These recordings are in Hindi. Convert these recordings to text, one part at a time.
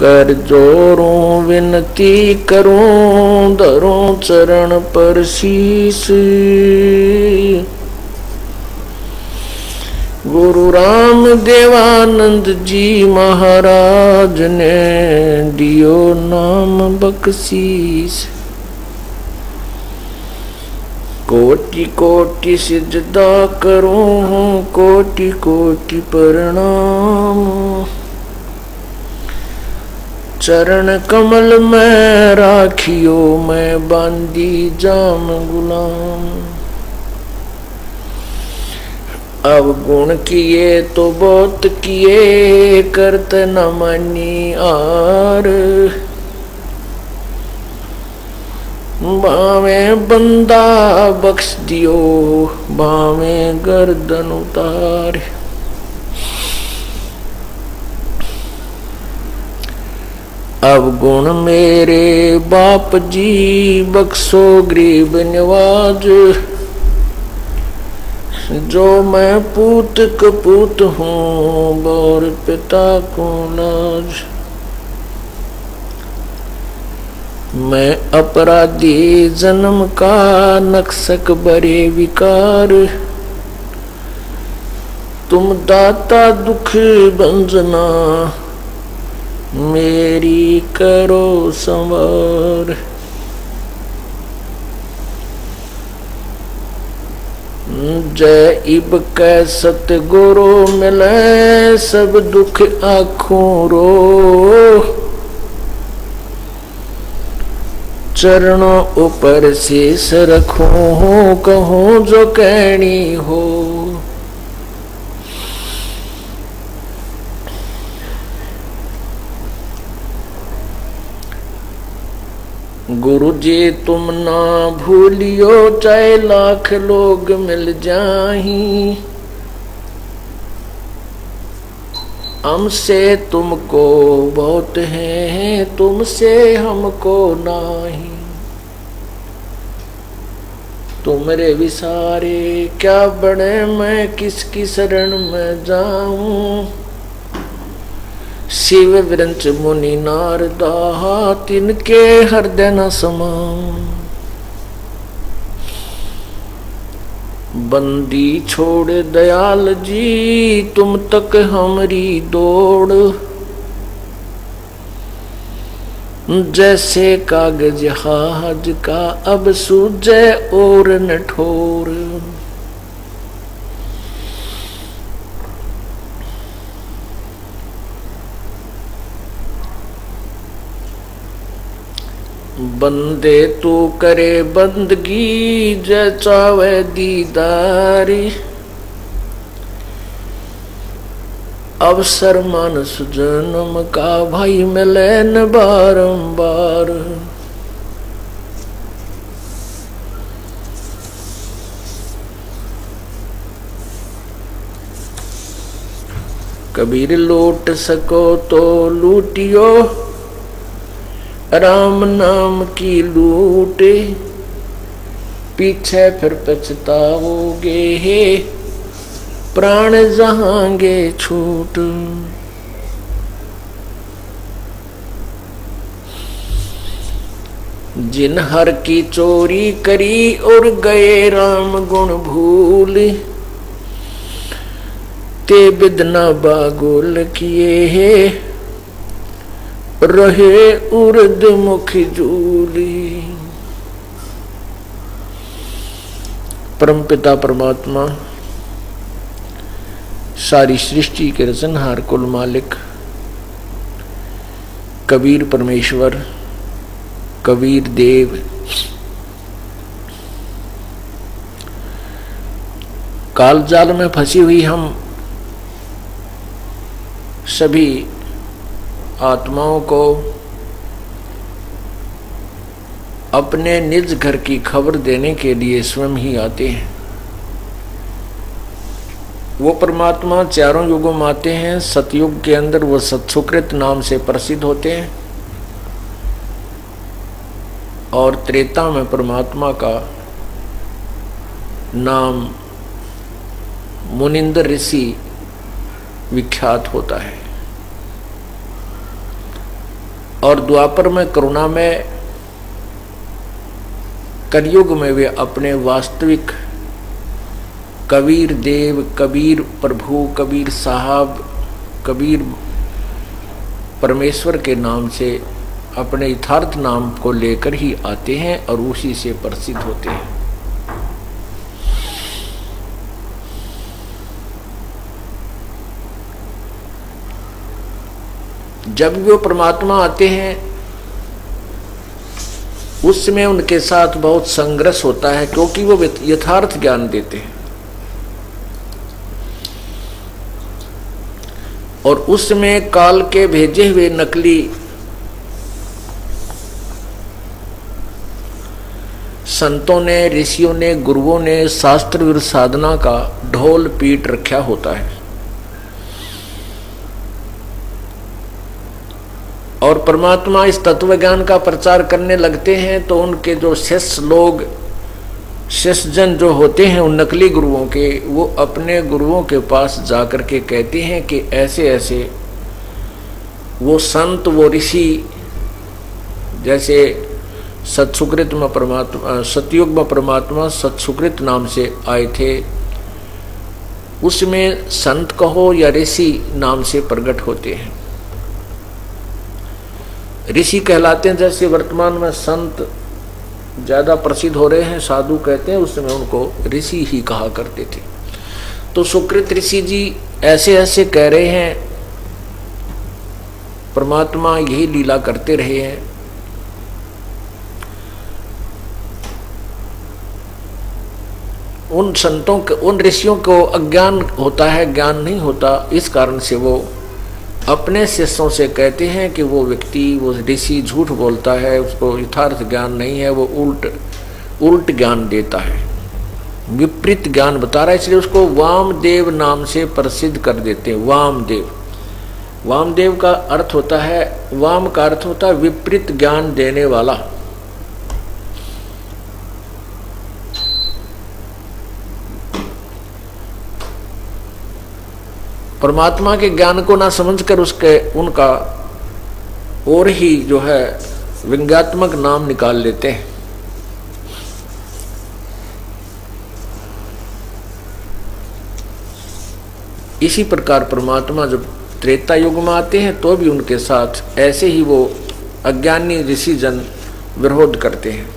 कर जोरों विनती करूं, धरूं चरण पर शीस। गुरु राम देवानंद जी महाराज ने दियो नाम बख्शीस। कोटि कोटि सिजदा करूं, कोटि कोटि प्रणाम। चरण कमल में राखियो, मैं बांदी जाम गुलाम। अब गुण किए तो बहुत किए, करत न मानी आर। बावे बंदा बख्श दियो, बावे गर्दन उतार। अब गुण मेरे बाप जी, बख्शो गरीब नवाज। जो मैं पूत कपूत हूँ, और पिता को लाज। मैं अपराधी जन्म का, नक्सक बरे विकार। तुम दाता दुख भंजना, मेरी करो संवार। जय इब कै सतगुरु मिले, सब दुख आँखों रो। चरणों ऊपर शीस रखूं, कहूं जो कहनी हो। गुरु जी तुम ना भूलियो, चाहे लाख लोग मिल जाहीं। हमसे तुमको बहुत है, तुमसे हमको नाही। तुमरे विसारे क्या बने, मैं किसकी शरण में जाऊं। शिव वृंच मुनि नारदा, तिनके हृदय न समाऊं। बंदी छोड़ दयाल जी, तुम तक हमरी दौड़। जैसे कागज हाज का, अब सूझे और न ठोर। बंदे तू करे बंदगी, जय चावे दीदारी। अवसर मानस जन्म का, भाई मिले न बारंबार। कबीर लूट सको तो लूटियो, राम नाम की लूट। पीछे फिर पछताओगे, प्राण जहांगे छूट। जिन हर की चोरी करी, और गए राम गुण भूल। ते बिदना बागुल किए, रहे उर्द मुख जूली। परम पिता परमात्मा, सारी सृष्टि के रचनहार, कुल मालिक कबीर परमेश्वर, कबीर देव, काल जाल में फंसी हुई हम सभी आत्माओं को अपने निज घर की खबर देने के लिए स्वयं ही आते हैं। वो परमात्मा चारों युगों में आते हैं। सतयुग के अंदर वो सत्सुकृत नाम से प्रसिद्ध होते हैं, और त्रेता में परमात्मा का नाम मुनिंदर ऋषि विख्यात होता है। और द्वापर में करुणा में, कलयुग में वे अपने वास्तविक कबीर देव, कबीर प्रभु, कबीर साहब, कबीर परमेश्वर के नाम से अपने यथार्थ नाम को लेकर ही आते हैं और उसी से प्रसिद्ध होते हैं। जब वो परमात्मा आते हैं उस समय उनके साथ बहुत संघर्ष होता है, क्योंकि वो यथार्थ ज्ञान देते हैं और उस समय काल के भेजे हुए नकली संतों ने, ऋषियों ने, गुरुओं ने शास्त्र विरुद्ध साधना का ढोल पीट रखा होता है और परमात्मा इस तत्व ज्ञान का प्रचार करने लगते हैं तो उनके जो शिष्य लोग, शिष्यजन जो होते हैं उन नकली गुरुओं के, वो अपने गुरुओं के पास जाकर के कहते हैं कि ऐसे ऐसे वो संत, वो ऋषि, जैसे सत्सुकृत में परमात्मा, सतयुग में परमात्मा सत्सुकृत नाम से आए थे, उसमें संत कहो या ऋषि नाम से प्रकट होते हैं। ऋषि कहलाते हैं, जैसे वर्तमान में संत ज्यादा प्रसिद्ध हो रहे हैं, साधु कहते हैं, उस समय उनको ऋषि ही कहा करते थे। तो सुकृत ऋषि जी ऐसे ऐसे कह रहे हैं, परमात्मा यही लीला करते रहे हैं। उन संतों के, उन ऋषियों को अज्ञान होता है, ज्ञान नहीं होता, इस कारण से वो अपने शिष्यों से कहते हैं कि वो व्यक्ति, वो ऋषि झूठ बोलता है, उसको यथार्थ ज्ञान नहीं है, वो उल्ट ज्ञान देता है, विपरीत ज्ञान बता रहा है, इसलिए उसको वामदेव नाम से प्रसिद्ध कर देते हैं। वामदेव, वामदेव का अर्थ होता है, वाम का अर्थ होता है विपरीत ज्ञान देने वाला। परमात्मा के ज्ञान को ना समझकर उसके उनका और ही जो है व्यंग्यात्मक नाम निकाल लेते हैं। इसी प्रकार परमात्मा जब त्रेता युग में आते हैं तो भी उनके साथ ऐसे ही वो अज्ञानी ऋषि जन विरोध करते हैं।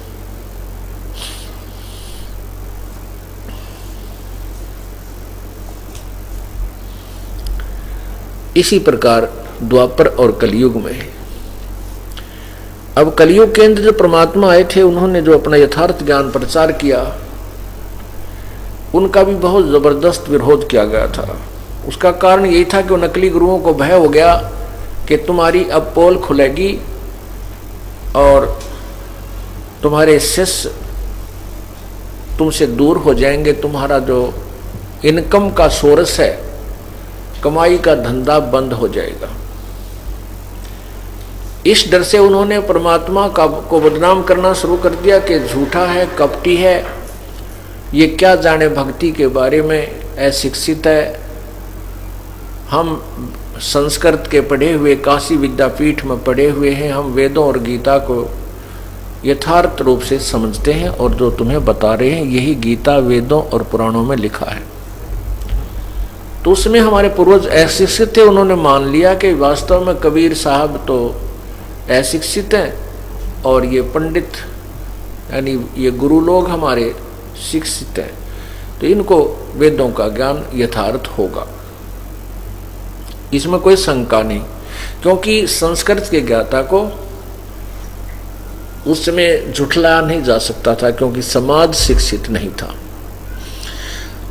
इसी प्रकार द्वापर और कलयुग में है। अब कलयुग के अंदर जो परमात्मा आए थे, उन्होंने जो अपना यथार्थ ज्ञान प्रचार किया, उनका भी बहुत जबरदस्त विरोध किया गया था। उसका कारण यही था कि वो नकली गुरुओं को भय हो गया कि तुम्हारी अब पोल खुलेगी और तुम्हारे शिष्य तुमसे दूर हो जाएंगे, तुम्हारा जो इनकम का सोर्स है, कमाई का धंधा बंद हो जाएगा। इस डर से उन्होंने परमात्मा को बदनाम करना शुरू कर दिया कि झूठा है, कपटी है, ये क्या जाने भक्ति के बारे में, अशिक्षित है। हम संस्कृत के पढ़े हुए, काशी विद्यापीठ में पढ़े हुए हैं, हम वेदों और गीता को यथार्थ रूप से समझते हैं और जो तुम्हें बता रहे हैं यही गीता, वेदों और पुराणों में लिखा है। तो उसमें हमारे पूर्वज अशिक्षित थे, उन्होंने मान लिया कि वास्तव में कबीर साहब तो अशिक्षित हैं और ये पंडित यानी ये गुरु लोग हमारे शिक्षित हैं, तो इनको वेदों का ज्ञान यथार्थ होगा, इसमें कोई शंका नहीं। क्योंकि संस्कृत के ज्ञाता को उस समय झुठलाया नहीं जा सकता था, क्योंकि समाज शिक्षित नहीं था।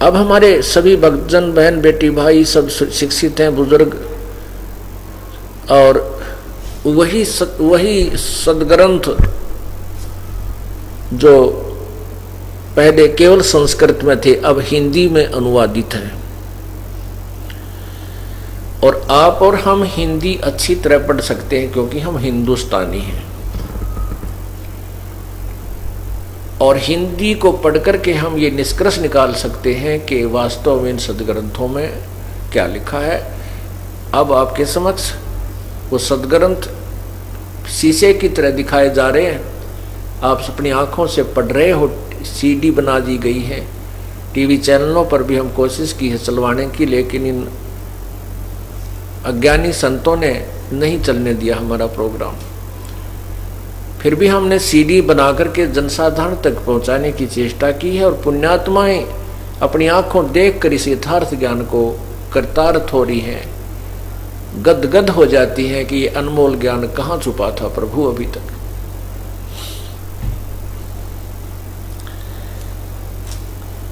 अब हमारे सभी भक्तजन, बहन, बेटी, भाई सब शिक्षित हैं, बुजुर्ग, और वही सदग्रंथ जो पहले केवल संस्कृत में थे अब हिंदी में अनुवादित हैं, और आप और हम हिंदी अच्छी तरह पढ़ सकते हैं क्योंकि हम हिंदुस्तानी हैं। और हिंदी को पढ़ करके हम ये निष्कर्ष निकाल सकते हैं कि वास्तव में इन सदग्रंथों में क्या लिखा है। अब आपके समक्ष वो सदग्रंथ शीशे की तरह दिखाए जा रहे हैं। आप अपनी आंखों से पढ़ रहे हो, सीडी बना दी गई है, टीवी चैनलों पर भी हम कोशिश की है चलवाने की, लेकिन इन अज्ञानी संतों ने नहीं चलने दिया हमारा प्रोग्राम। फिर भी हमने सीडी बना करके जनसाधारण तक पहुंचाने की चेष्टा की है, और पुण्यात्माएं अपनी आंखों देखकर इस यथार्थ ज्ञान को कृतार्थ हो रही हैं, गदगद हो जाती हैं कि ये अनमोल ज्ञान कहाँ छुपा था प्रभु अभी तक।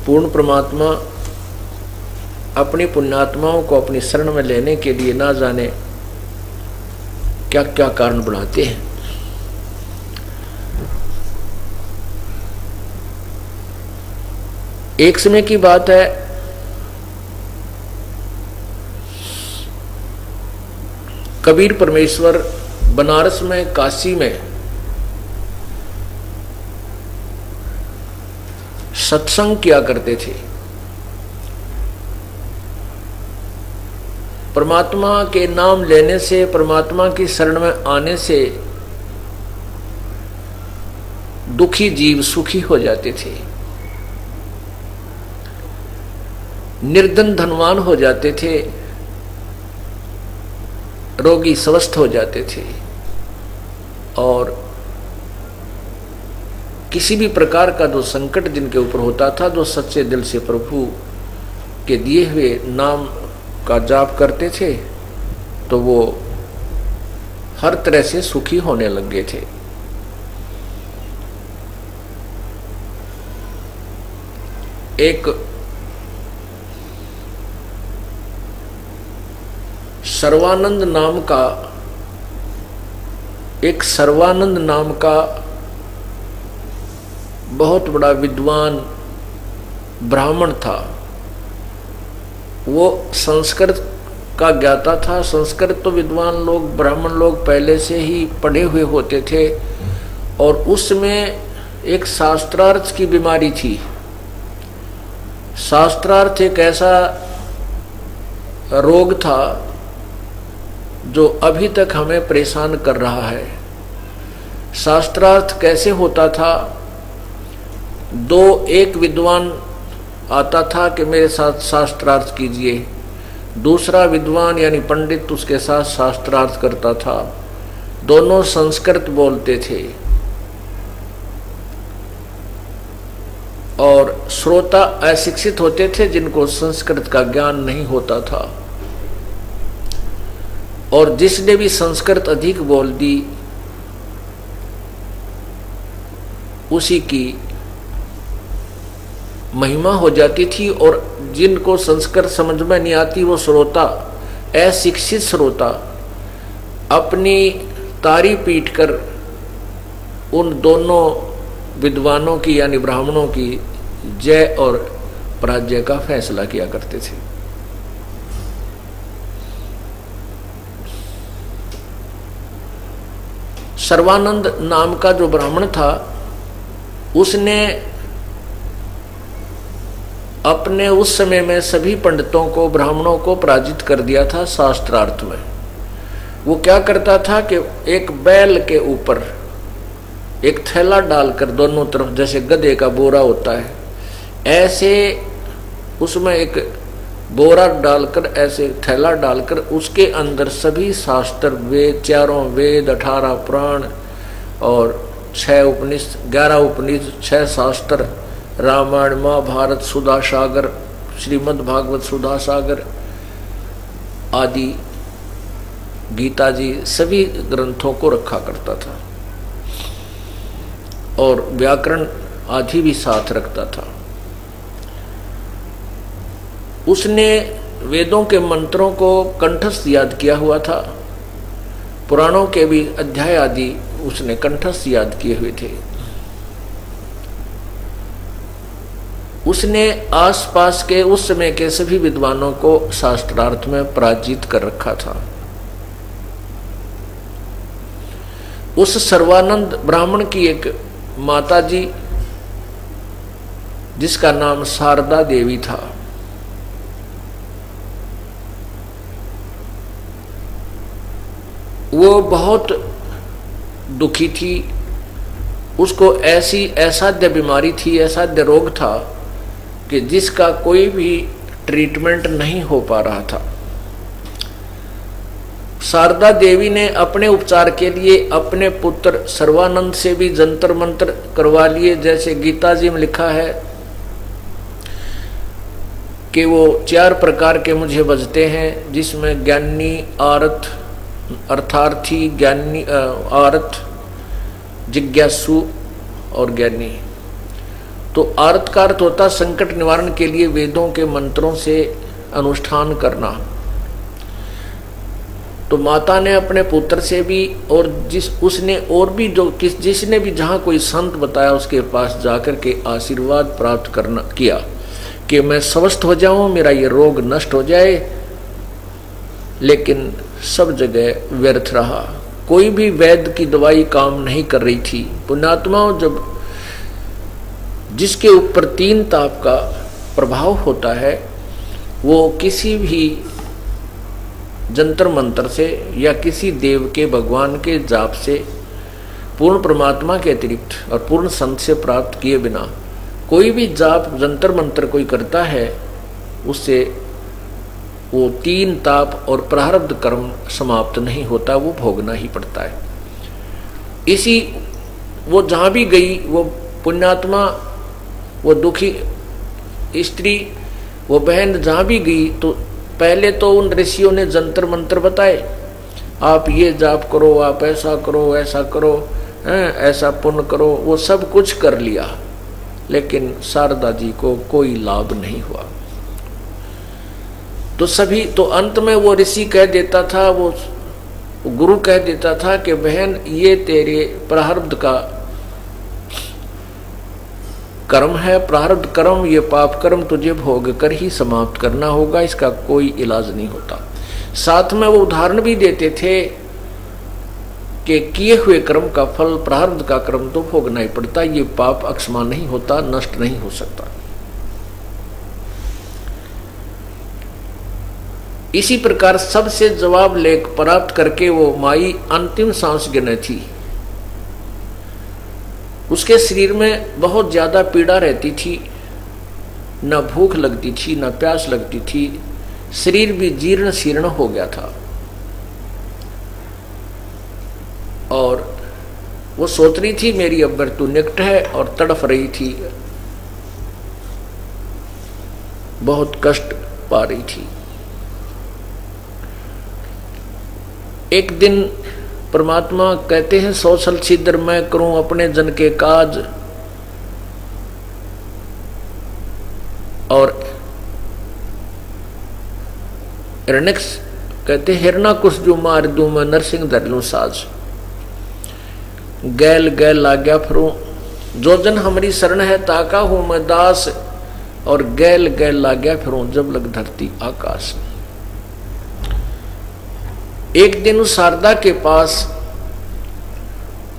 पूर्ण परमात्मा अपनी पुण्यात्माओं को अपनी शरण में लेने के लिए ना जाने क्या क्या कारण बढ़ाते हैं। एक समय की बात है, कबीर परमेश्वर बनारस में, काशी में सत्संग किया करते थे। परमात्मा के नाम लेने से, परमात्मा की शरण में आने से दुखी जीव सुखी हो जाते थे, निर्धन धनवान हो जाते थे, रोगी स्वस्थ हो जाते थे, और किसी भी प्रकार का जो संकट जिनके ऊपर होता था, जो सच्चे दिल से प्रभु के दिए हुए नाम का जाप करते थे, तो वो हर तरह से सुखी होने लग गए थे। एक सर्वानंद नाम का बहुत बड़ा विद्वान ब्राह्मण था। वो संस्कृत का ज्ञाता था। संस्कृत तो विद्वान लोग, ब्राह्मण लोग पहले से ही पढ़े हुए होते थे, और उसमें एक शास्त्रार्थ की बीमारी थी। शास्त्रार्थ एक ऐसा रोग था जो अभी तक हमें परेशान कर रहा है। शास्त्रार्थ कैसे होता था? एक विद्वान आता था कि मेरे साथ शास्त्रार्थ कीजिए, दूसरा विद्वान यानी पंडित उसके साथ शास्त्रार्थ करता था। दोनों संस्कृत बोलते थे, और श्रोता अशिक्षित होते थे जिनको संस्कृत का ज्ञान नहीं होता था। और जिसने भी संस्कृत अधिक बोल दी, उसी की महिमा हो जाती थी। और जिनको संस्कृत समझ में नहीं आती, वो श्रोता, अशिक्षित श्रोता, अपनी तारी पीट कर उन दोनों विद्वानों की यानी ब्राह्मणों की जय और पराजय का फैसला किया करते थे। सर्वानंद नाम का जो ब्राह्मण था, उसने अपने उस समय में सभी पंडितों को, ब्राह्मणों को पराजित कर दिया था शास्त्रार्थ में। वो क्या करता था कि एक बैल के ऊपर एक थैला डालकर दोनों तरफ, जैसे गधे का बोरा होता है, ऐसे उसमें एक बोरा डालकर, ऐसे थैला डालकर, उसके अंदर सभी शास्त्र, वेद, चारों वेद, 18 पुराण और 6 उपनिषद, 11 उपनिषद, 6 शास्त्र, रामायण, महाभारत, सुधा सागर, श्रीमद् भागवत सुधा सागर आदि, गीता जी, सभी ग्रंथों को रखा करता था, और व्याकरण आदि भी साथ रखता था। उसने वेदों के मंत्रों को कंठस्थ याद किया हुआ था, पुराणों के भी अध्याय आदि उसने कंठस्थ याद किए हुए थे। उसने आसपास के उस समय के सभी विद्वानों को शास्त्रार्थ में पराजित कर रखा था। उस सर्वानंद ब्राह्मण की एक माता जी, जिसका नाम शारदा देवी था, वो बहुत दुखी थी, उसको ऐसी असाध्य बीमारी थी, असाध्य रोग था कि जिसका कोई भी ट्रीटमेंट नहीं हो पा रहा था। शारदा देवी ने अपने उपचार के लिए अपने पुत्र सर्वानंद से भी जंतर मंत्र करवा लिए। जैसे गीता जी में लिखा है कि वो 4 प्रकार के मुझे बजते हैं, जिसमें ज्ञानी, आर्थ, अर्थार्थी, ज्ञानी, आर्थ, जिज्ञासु और ज्ञानी। तो आर्थ का अर्थ होता संकट निवारण के लिए वेदों के मंत्रों से अनुष्ठान करना। तो माता ने अपने पुत्र से भी और जिसने भी जहाँ कोई संत बताया उसके पास जाकर के आशीर्वाद प्राप्त किया कि मैं स्वस्थ हो जाऊं, मेरा ये रोग नष्ट हो जाए। लेकिन सब जगह व्यर्थ रहा, कोई भी वैद्य की दवाई काम नहीं कर रही थी। पुण्यात्माओं, जब जिसके ऊपर 3 ताप का प्रभाव होता है वो किसी भी जंतर मंत्र से या किसी देव के भगवान के जाप से, पूर्ण परमात्मा के अतिरिक्त और पूर्ण संत से प्राप्त किए बिना कोई भी जाप जंतर मंत्र कोई करता है, उससे वो 3 ताप और प्रारब्ध कर्म समाप्त नहीं होता, वो भोगना ही पड़ता है। इसी वो जहाँ भी गई, वो पुण्यात्मा, वो दुखी स्त्री, वो बहन जहाँ भी गई, तो पहले तो उन ऋषियों ने जंतर मंत्र बताए, आप ये जाप करो, आप ऐसा करो, ऐसा करो, ऐसा पुण्य करो, वो सब कुछ कर लिया, लेकिन शारदा जी को कोई लाभ नहीं हुआ। तो अंत में वो ऋषि कह देता था, वो गुरु कह देता था कि बहन, ये तेरे प्रारब्ध का कर्म है, प्रारब्ध कर्म, ये पाप कर्म तुझे भोग कर ही समाप्त करना होगा, इसका कोई इलाज नहीं होता। साथ में वो उदाहरण भी देते थे कि किए हुए कर्म का फल, प्रारब्ध का कर्म तो भोगना ही पड़ता, ये पाप अक्षमा नहीं होता, नष्ट नहीं हो सकता। इसी प्रकार सबसे जवाब लेख प्राप्त करके वो माई अंतिम सांस गिने थी। उसके शरीर में बहुत ज्यादा पीड़ा रहती थी, न भूख लगती थी, न प्यास लगती थी, शरीर भी जीर्ण शीर्ण हो गया था। और वो सोच रही थी मेरी अब मृत्यु निकट है, और तड़फ रही थी, बहुत कष्ट पा रही थी। एक दिन परमात्मा कहते हैं, सौसल छिद्र मैं करूं अपने जन के काज, और हिरण्यक्ष कहते हिरणाकुश जो मार दूं मैं नरसिंह धर लूं साज। गैल गैल लाग्या फिरूं, जो जन हमारी शरण है ताका हूं मैं दास, और गैल गैल लाग्या फिरूं जब लग धरती आकाश। एक दिन उस शारदा के पास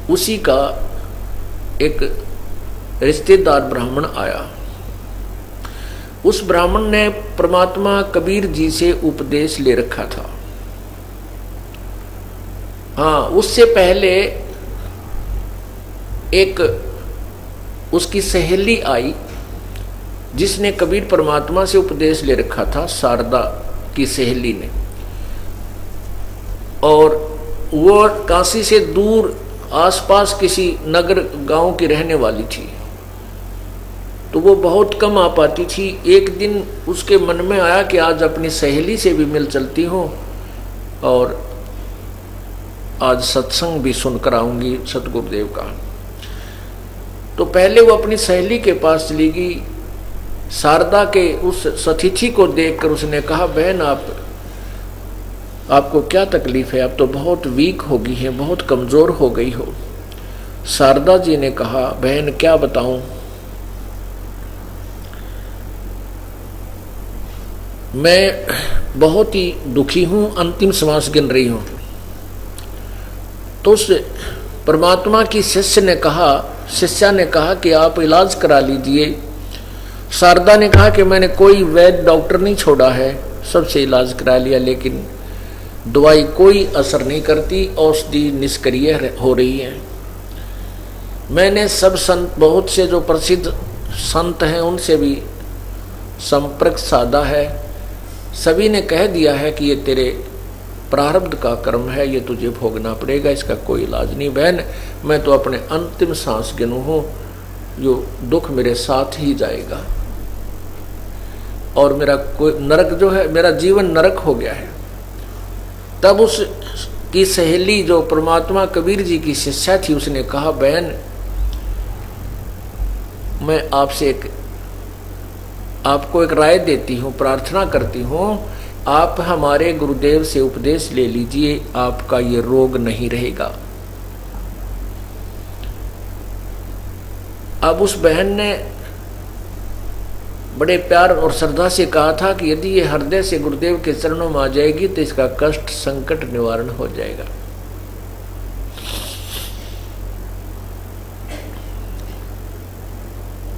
उसी का एक रिश्तेदार ब्राह्मण आया। उस ब्राह्मण ने परमात्मा कबीर जी से उपदेश ले रखा था। हाँ, उससे पहले एक उसकी सहेली आई जिसने कबीर परमात्मा से उपदेश ले रखा था, शारदा की सहेली ने। और वो काशी से दूर आसपास किसी नगर गांव की रहने वाली थी, तो वो बहुत कम आ पाती थी। एक दिन उसके मन में आया कि आज अपनी सहेली से भी मिल चलती हूँ और आज सत्संग भी सुनकर आऊंगी सतगुरुदेव का। तो पहले वो अपनी सहेली के पास चली गई। शारदा के उस सतिथि को देखकर उसने कहा, बहन आपको क्या तकलीफ है? आप तो बहुत वीक हो गई हैं, बहुत कमजोर हो गई हो। शारदा जी ने कहा, बहन क्या बताऊं, मैं बहुत ही दुखी हूं, अंतिम श्वास गिन रही हूं। तो उस परमात्मा की शिष्या ने कहा कि आप इलाज करा लीजिए। शारदा ने कहा कि मैंने कोई वैद्य डॉक्टर नहीं छोड़ा है, सबसे इलाज करा लिया, लेकिन दवाई कोई असर नहीं करती, औषधि निष्क्रिय हो रही है। मैंने सब संत, बहुत से जो प्रसिद्ध संत हैं उनसे भी संपर्क साधा है, सभी ने कह दिया है कि ये तेरे प्रारब्ध का कर्म है, ये तुझे भोगना पड़ेगा, इसका कोई इलाज नहीं। बहन, मैं तो अपने अंतिम सांस गिनू हूँ, जो दुख मेरे साथ ही जाएगा, और मेरा कोई नरक जो है, मेरा जीवन नरक हो गया है। तब उसकी सहेली जो परमात्मा कबीर जी की शिष्या थी, उसने कहा, बहन मैं आपसे आपको एक राय देती हूँ, प्रार्थना करती हूँ, आप हमारे गुरुदेव से उपदेश ले लीजिए, आपका ये रोग नहीं रहेगा। अब उस बहन ने बड़े प्यार और श्रद्धा से कहा था कि यदि ये हृदय से गुरुदेव के चरणों में आ जाएगी तो इसका कष्ट संकट निवारण हो जाएगा।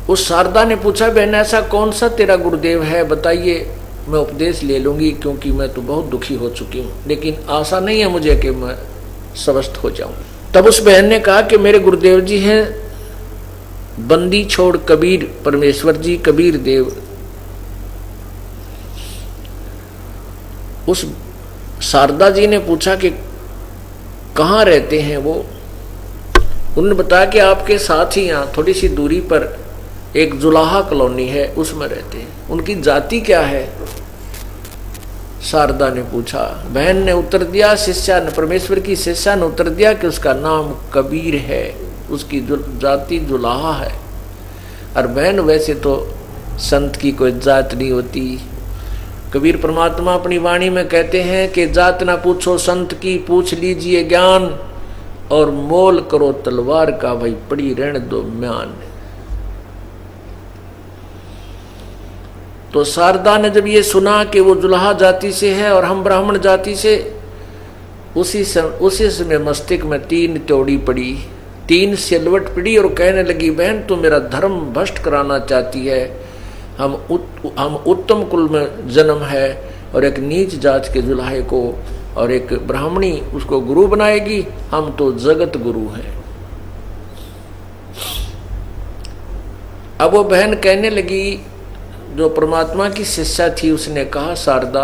उस शारदा ने पूछा, बहन ऐसा कौन सा तेरा गुरुदेव है, बताइए, मैं उपदेश ले लूंगी, क्योंकि मैं तो बहुत दुखी हो चुकी हूँ, लेकिन आशा नहीं है मुझे कि मैं स्वस्थ हो जाऊं। तब उस बहन ने कहा कि मेरे गुरुदेव जी हैं बंदी छोड़ कबीर परमेश्वर जी, कबीर देव। उस शारदा जी ने पूछा कि कहाँ रहते हैं वो। उन्होंने बताया कि आपके साथ ही यहाँ थोड़ी सी दूरी पर एक जुलाहा कॉलोनी है, उसमें रहते हैं। उनकी जाति क्या है, शारदा ने पूछा। बहन ने उत्तर दिया, शिष्या ने, परमेश्वर की शिष्या ने उत्तर दिया कि उसका नाम कबीर है, उसकी जाति जुलाहा है। और बहन, वैसे तो संत की कोई जात नहीं होती। कबीर परमात्मा अपनी वाणी में कहते हैं कि जात ना पूछो संत की, पूछ लीजिए ज्ञान, और मोल करो तलवार का, भाई पड़ी रहने दो म्यान। तो शारदा ने जब ये सुना कि वो जुलाहा जाति से है और हम ब्राह्मण जाति से, उसी समय मस्तिष्क में 3 त्योड़ी पड़ी, 3 सिलवट पड़ी, और कहने लगी, बहन तू मेरा धर्म भ्रष्ट कराना चाहती है। हम उत्तम कुल में जन्म है, और एक नीच जात के जुलाहे को और एक ब्राह्मणी उसको गुरु बनाएगी, हम तो जगत गुरु हैं। अब वो बहन कहने लगी, जो परमात्मा की शिष्या थी, उसने कहा, शारदा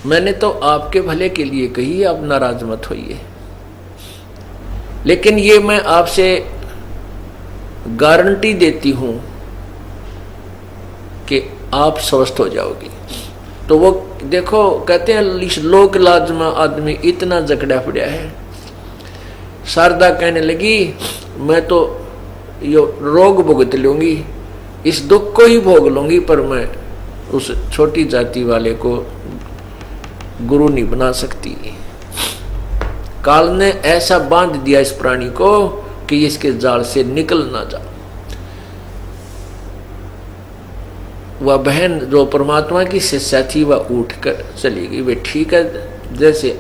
मैंने तो आपके भले के लिए कही, आप नाराज मत होइए, लेकिन ये मैं आपसे गारंटी देती हूं कि आप स्वस्थ हो जाओगी। तो वो देखो, कहते हैं लोक लाज में आदमी इतना जकड़ा पड़ा है। शारदा कहने लगी, मैं तो ये रोग भुगत लूंगी, इस दुख को ही भोग लूंगी, पर मैं उस छोटी जाति वाले को गुरु नहीं बना सकती। काल ने ऐसा बांध दिया इस प्राणी को कि इसके जाल से निकल ना जा। वह बहन जो परमात्मा की शिष्या थी, वह उठकर चली गई। वे ठीक है, जैसे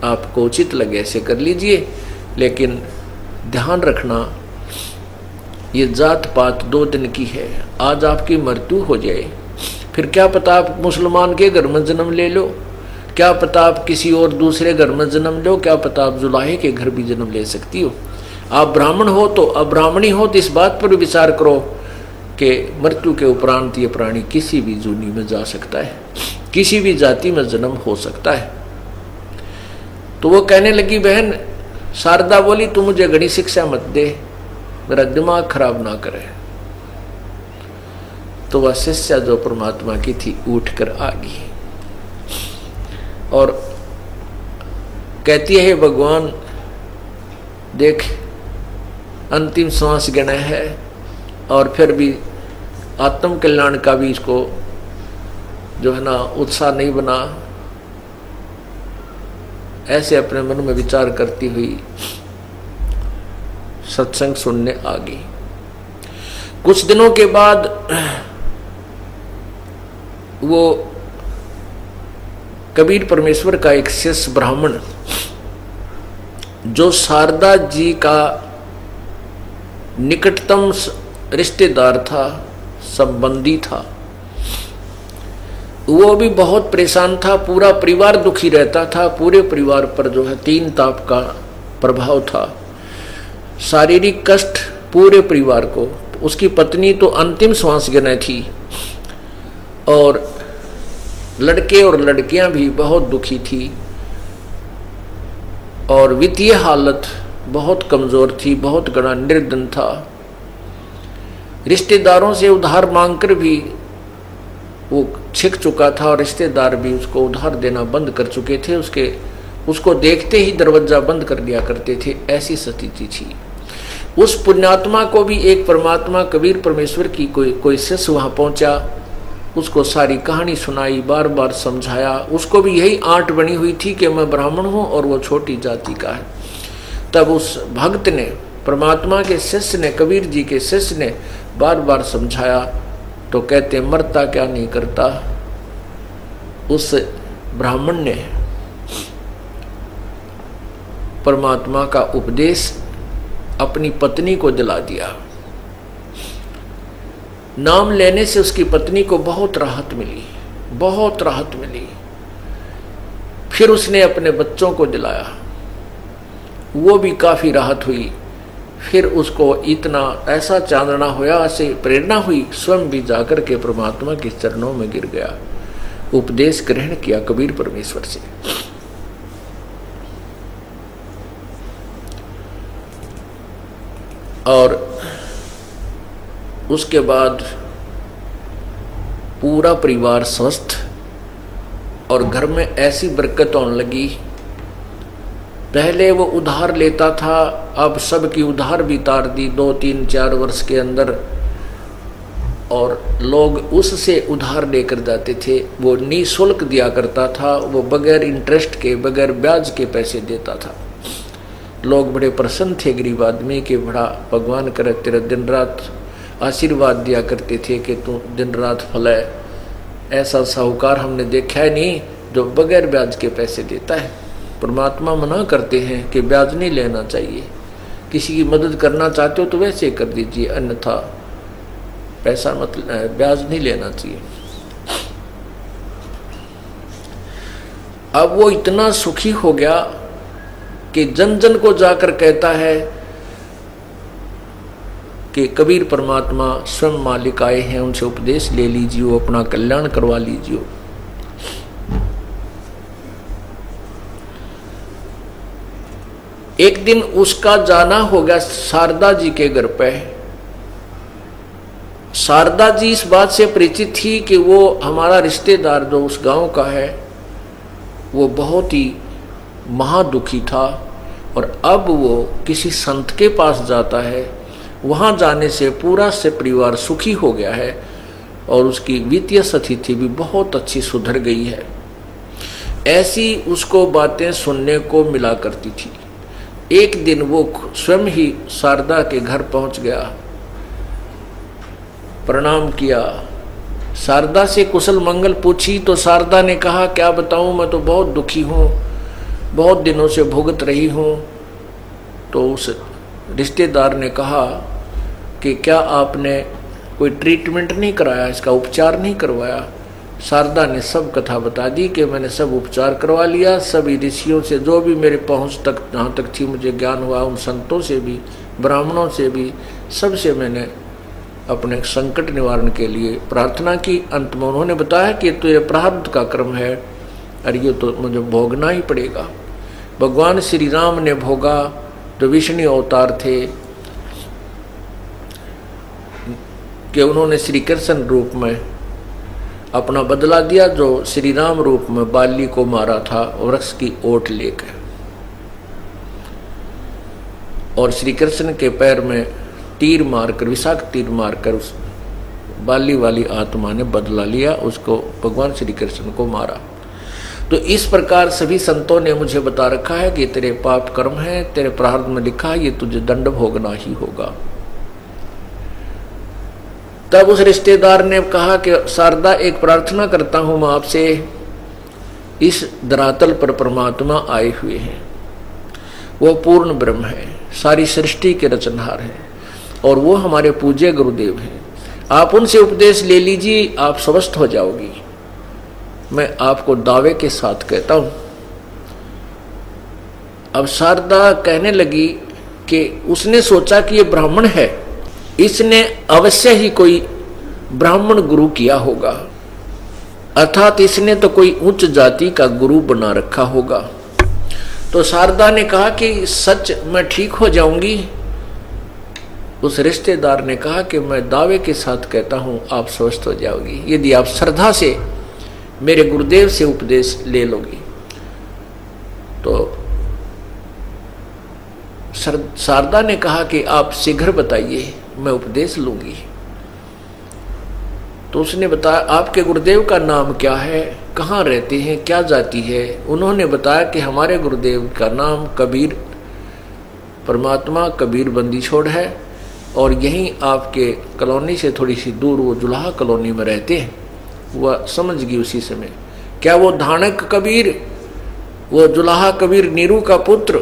आपको उचित लगे ऐसे कर लीजिए, लेकिन ध्यान रखना, ये जात पात 2 दिन की है। आज आपकी मृत्यु हो जाए, फिर क्या पता आप मुसलमान के घर में जन्म ले लो, क्या पता आप किसी और दूसरे घर में जन्म लो, क्या पता आप जुलाहे के घर भी जन्म ले सकती हो। आप ब्राह्मण हो तो, अब्राह्मणी हो तो इस बात पर विचार करो कि मृत्यु के उपरांत ये प्राणी किसी भी जूनी में जा सकता है, किसी भी जाति में जन्म हो सकता है। तो वो कहने लगी, बहन शारदा बोली, तू मुझे घड़ी शिक्षा मत दे, मेरा दिमाग खराब ना करे। तो वह शिष्या जो परमात्मा की थी उठ कर आ गई और कहती है, भगवान देख अंतिम सांस गिना है, और फिर भी आत्म कल्याण का भी इसको जो है ना उत्साह नहीं बना। ऐसे अपने मन में विचार करती हुई सत्संग सुनने आ गई। कुछ दिनों के बाद वो कबीर परमेश्वर का एक शिष्य ब्राह्मण, जो शारदा जी का निकटतम रिश्तेदार था, संबंधी था, वो भी बहुत परेशान था, पूरा परिवार दुखी रहता था। पूरे परिवार पर जो है 3 ताप का प्रभाव था, शारीरिक कष्ट पूरे परिवार को। उसकी पत्नी तो अंतिम श्वास गिने थी और लड़के और लड़कियां भी बहुत दुखी थी और वित्तीय हालत बहुत कमजोर थी, बहुत बड़ा निर्धन था। रिश्तेदारों से उधार मांगकर भी वो छिक चुका था और रिश्तेदार भी उसको उधार देना बंद कर चुके थे। उसको देखते ही दरवाजा बंद कर दिया करते थे, ऐसी स्थिति थी। उस पुण्यात्मा को भी एक परमात्मा कबीर परमेश्वर की कोई शिष्य वहां पहुंचा, उसको सारी कहानी सुनाई, बार बार समझाया। उसको भी यही आंट बनी हुई थी कि मैं ब्राह्मण हूं और वो छोटी जाति का है। तब उस भक्त ने, परमात्मा के शिष्य ने, कबीर जी के शिष्य ने बार बार समझाया तो कहते मरता क्या नहीं करता। उस ब्राह्मण ने परमात्मा का उपदेश अपनी पत्नी को दिला दिया। नाम लेने से उसकी पत्नी को बहुत राहत मिली, बहुत राहत मिली। फिर उसने अपने बच्चों को दिलाया, वो भी काफी राहत हुई। फिर उसको इतना ऐसा चांदना होया, ऐसे प्रेरणा हुई, स्वयं भी जाकर के परमात्मा के चरणों में गिर गया, उपदेश ग्रहण किया कबीर परमेश्वर से। और उसके बाद पूरा परिवार स्वस्थ और घर में ऐसी बरकत होने लगी। पहले वो उधार लेता था, अब सबकी उधार भी तार दी 2, 3, 4 वर्ष के अंदर। और लोग उससे उधार लेकर जाते थे, वो निःशुल्क दिया करता था, वो बगैर इंटरेस्ट के, बगैर ब्याज के पैसे देता था। लोग बड़े प्रसन्न थे गरीब आदमी के, बड़ा भगवान करे तेरा दिन रात आशीर्वाद दिया करते थे कि तू दिन रात फले। ऐसा साहूकार हमने देखा है नहीं जो बगैर ब्याज के पैसे देता है। परमात्मा मना करते हैं कि ब्याज नहीं लेना चाहिए, किसी की मदद करना चाहते हो तो वैसे कर दीजिए, अन्यथा पैसा मत, ब्याज नहीं लेना चाहिए। अब वो इतना सुखी हो गया कि जन जन को जाकर कहता है कि कबीर परमात्मा स्वयं मालिक आए हैं, उनसे उपदेश ले लीजिए, अपना कल्याण करवा लीजिए। एक दिन उसका जाना हो गया शारदा जी के घर पे। शारदा जी इस बात से परिचित थी कि वो हमारा रिश्तेदार जो उस गांव का है वो बहुत ही महादुखी था और अब वो किसी संत के पास जाता है। वहां जाने से पूरा से परिवार सुखी हो गया है और उसकी वित्तीय स्थिति भी बहुत अच्छी सुधर गई है। ऐसी उसको बातें सुनने को मिला करती थी। एक दिन वो स्वयं ही शारदा के घर पहुंच गया, प्रणाम किया, शारदा से कुशल मंगल पूछी तो शारदा ने कहा क्या बताऊं, मैं तो बहुत दुखी हूँ, बहुत दिनों से भुगत रही हूँ। तो उस रिश्तेदार ने कहा कि क्या आपने कोई ट्रीटमेंट नहीं कराया, इसका उपचार नहीं करवाया। शारदा ने सब कथा बता दी कि मैंने सब उपचार करवा लिया, सभी ऋषियों से जो भी मेरे पहुंच तक जहाँ तक थी मुझे ज्ञान हुआ, उन संतों से भी, ब्राह्मणों से भी, सबसे मैंने अपने संकट निवारण के लिए प्रार्थना की। अंत में उन्होंने बताया कि तो ये प्रारब्ध का कर्म है और ये तो मुझे भोगना ही पड़ेगा। भगवान श्री राम ने भोगा, जो विष्णु अवतार थे, कि उन्होंने श्री कृष्ण रूप में अपना बदला दिया, जो श्री राम रूप में बाली को मारा था वृक्ष की ओट लेकर, और श्री कृष्ण के पैर में तीर मारकर, विषाक्त तीर मारकर उस बाली वाली आत्मा ने बदला लिया, उसको भगवान श्री कृष्ण को मारा। तो इस प्रकार सभी संतों ने मुझे बता रखा है कि तेरे पाप कर्म है, तेरे प्रारब्ध में लिखा है, ये तुझे दंड भोगना ही होगा। तब उस रिश्तेदार ने कहा कि शारदा एक प्रार्थना करता हूं मैं आपसे, इस धरातल पर परमात्मा आए हुए हैं, वो पूर्ण ब्रह्म है, सारी सृष्टि के रचनहार हैं और वो हमारे पूज्य गुरुदेव हैं। आप उनसे उपदेश ले लीजिए, आप स्वस्थ हो जाओगी। मैं आपको दावे के साथ कहता हूं। अब शारदा कहने लगी कि उसने सोचा कि ये ब्राह्मण है, इसने अवश्य ही कोई ब्राह्मण गुरु किया होगा, अर्थात इसने तो कोई उच्च जाति का गुरु बना रखा होगा। तो शारदा ने कहा कि सच मैं ठीक हो जाऊंगी। उस रिश्तेदार ने कहा कि मैं दावे के साथ कहता हूं आप स्वस्थ हो जाओगी, यदि आप श्रद्धा से मेरे गुरुदेव से उपदेश ले लोगी। तो शारदा ने कहा कि आप शीघ्र बताइए, मैं उपदेश लूंगी। तो उसने बताया आपके गुरुदेव का नाम क्या है, कहाँ रहते हैं, क्या जाति है। उन्होंने बताया कि हमारे गुरुदेव का नाम कबीर, परमात्मा कबीर बंदी छोड़ है, और यहीं आपके कॉलोनी से थोड़ी सी दूर वो जुलाहा कॉलोनी में रहते हैं। वह समझ गई उसी समय, क्या वो धानक कबीर, वो जुलाहा कबीर नीरू का पुत्र?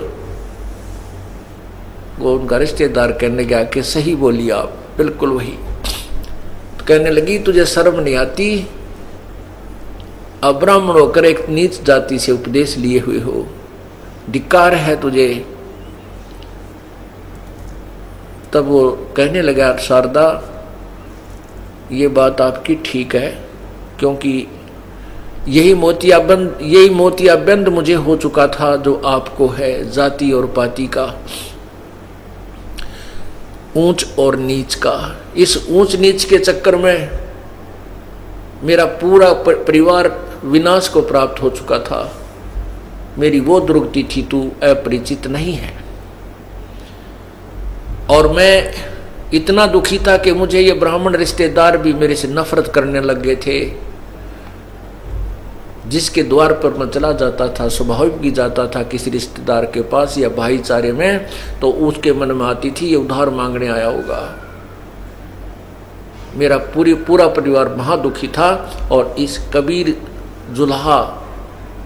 वो उनका रिश्तेदार कहने गया कि सही बोली आप, बिल्कुल वही। तो कहने लगी तुझे शर्म नहीं आती, अब ब्राह्मण होकर एक नीच जाति से उपदेश लिए हुए हो, धिक्कार है तुझे। तब वो कहने लगा शारदा ये बात आपकी ठीक है, क्योंकि यही मोतियाबंद मुझे हो चुका था जो आपको है, जाति और पाति का, ऊंच और नीच का। इस ऊंच नीच के चक्कर में मेरा पूरा परिवार विनाश को प्राप्त हो चुका था। मेरी वो दुर्गति थी, तू अपरिचित नहीं है। और मैं इतना दुखी था कि मुझे ये ब्राह्मण रिश्तेदार भी मेरे से नफरत करने लग गए थे। जिसके द्वार पर मैं चला जाता था, स्वाभाविक भी जाता था किसी रिश्तेदार के पास या भाईचारे में, तो उसके मन में आती थी ये उधार मांगने आया होगा। मेरा पूरा परिवार महादुखी था। और इस कबीर जुल्हा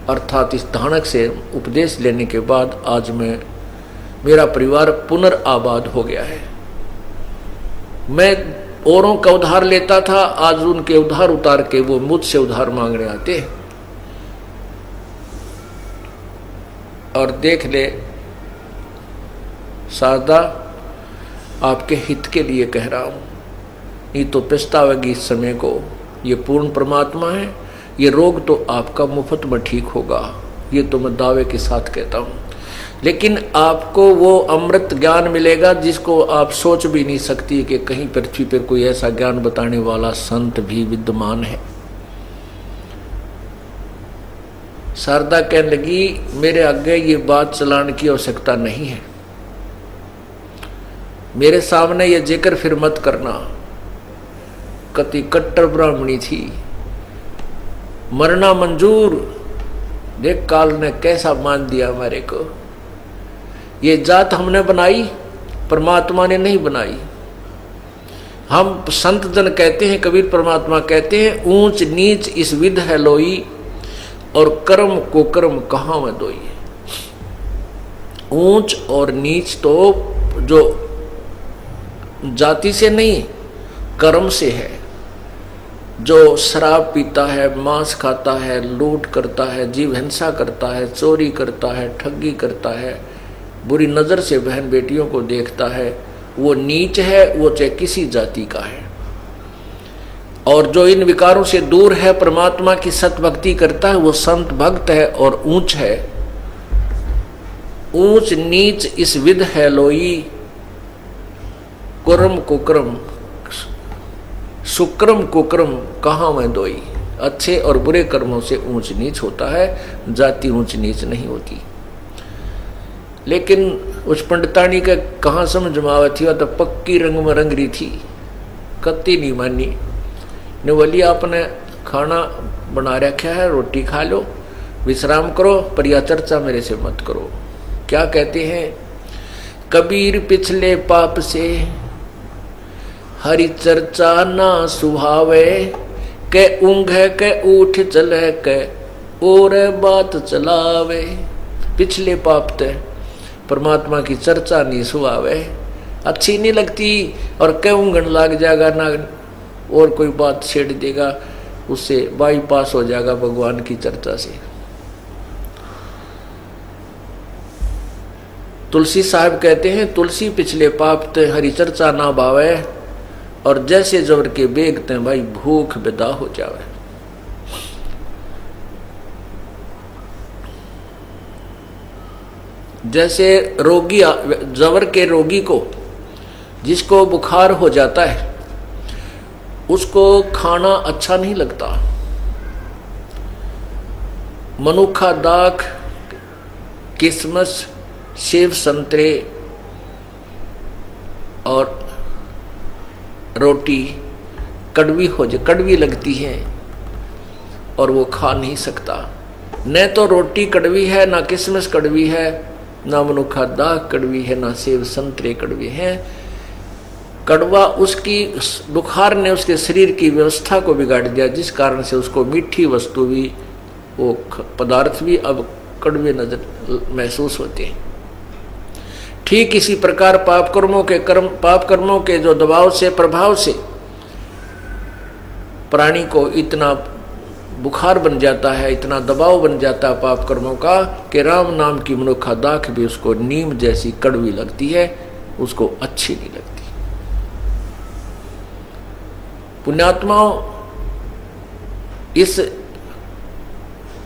अर्थात इस धानक से उपदेश लेने के बाद आज मेरा परिवार पुनर्आबाद हो गया है। मैं औरों का उधार लेता था, आज उनके उधार उतार के वो मुझसे उधार मांगने आते। और देख ले शारदा, आपके हित के लिए कह रहा हूं, ये तो पछतावेगी इस समय को। ये पूर्ण परमात्मा है, ये रोग तो आपका मुफ्त में ठीक होगा, ये तो मैं दावे के साथ कहता हूं। लेकिन आपको वो अमृत ज्ञान मिलेगा जिसको आप सोच भी नहीं सकती कि कहीं पृथ्वी पर कोई ऐसा ज्ञान बताने वाला संत भी विद्यमान है। शारदा कहने लगी मेरे आगे ये बात चलाने की आवश्यकता नहीं है, मेरे सामने ये जिक्र फिर मत करना। कति कट्टर ब्राह्मणी थी, मरना मंजूर। देख काल ने कैसा मान दिया मेरे को। ये जात हमने बनाई, परमात्मा ने नहीं बनाई। हम संत जन कहते हैं, कबीर परमात्मा कहते हैं, ऊंच नीच इस विध है लोई, और कर्म को कर्म कहाँ में दोई। ऊंच और नीच तो जो जाति से नहीं, कर्म से है। जो शराब पीता है, मांस खाता है, लूट करता है, जीव हिंसा करता है, चोरी करता है, ठगी करता है, बुरी नजर से बहन बेटियों को देखता है, वो नीच है, वो चाहे किसी जाति का है। और जो इन विकारों से दूर है, परमात्मा की सत भक्ति करता है, वो संत भक्त है और ऊंच है। ऊंच नीच इस विध है लोई, कुर्म कुक्रम सुक्रम कुक्रम कहाँ में दोई। अच्छे और बुरे कर्मों से ऊंच नीच होता है, जाति ऊंच नीच नहीं होती। लेकिन उस पंडितानी का कहाँ समझ में आवा थी, वह तो पक्की रंग में रंग रही थी, कत्ती नहीं मानी। ने बोली आपने खाना बना रखा है, रोटी खा लो, विश्राम करो, पर यह चर्चा मेरे से मत करो। क्या कहते हैं, कबीर पिछले पाप से हरि चर्चा ना सुहावे, के ऊँघे के उठ चले के और बात चलावे। पिछले पाप ते परमात्मा की चर्चा नहीं सुहावे, अच्छी नहीं लगती, और के ऊँघन लग जाएगा ना और कोई बात छेड़ देगा। उससे बाईपास हो जाएगा भगवान की चर्चा से। तुलसी साहब कहते हैं, तुलसी पिछले पाप ते हरि चर्चा ना भावे, और जैसे जबर के बेगते भाई भूख बेदा हो जावे। जैसे रोगी, जबर के रोगी को, जिसको बुखार हो जाता है, उसको खाना अच्छा नहीं लगता। मनुखा, दाख, किशमिश, सेब, संतरे और रोटी कड़वी लगती है और वो खा नहीं सकता। न तो रोटी कड़वी है, ना किशमिश कड़वी है, ना मनुखा दाख कड़वी है, ना सेब संतरे कड़वी है। कड़वा उसकी बुखार ने उसके शरीर की व्यवस्था को बिगाड़ दिया, जिस कारण से उसको मीठी वस्तु भी, वो पदार्थ भी अब कड़वे नजर महसूस होते हैं। ठीक इसी प्रकार पाप कर्मों के जो दबाव से, प्रभाव से प्राणी को इतना बुखार बन जाता है, इतना दबाव बन जाता है पाप कर्मों का, कि राम नाम की मनुखा दाख भी उसको नीम जैसी कड़वी लगती है, उसको अच्छी नहीं लगती। पुण्यात्माओं, इस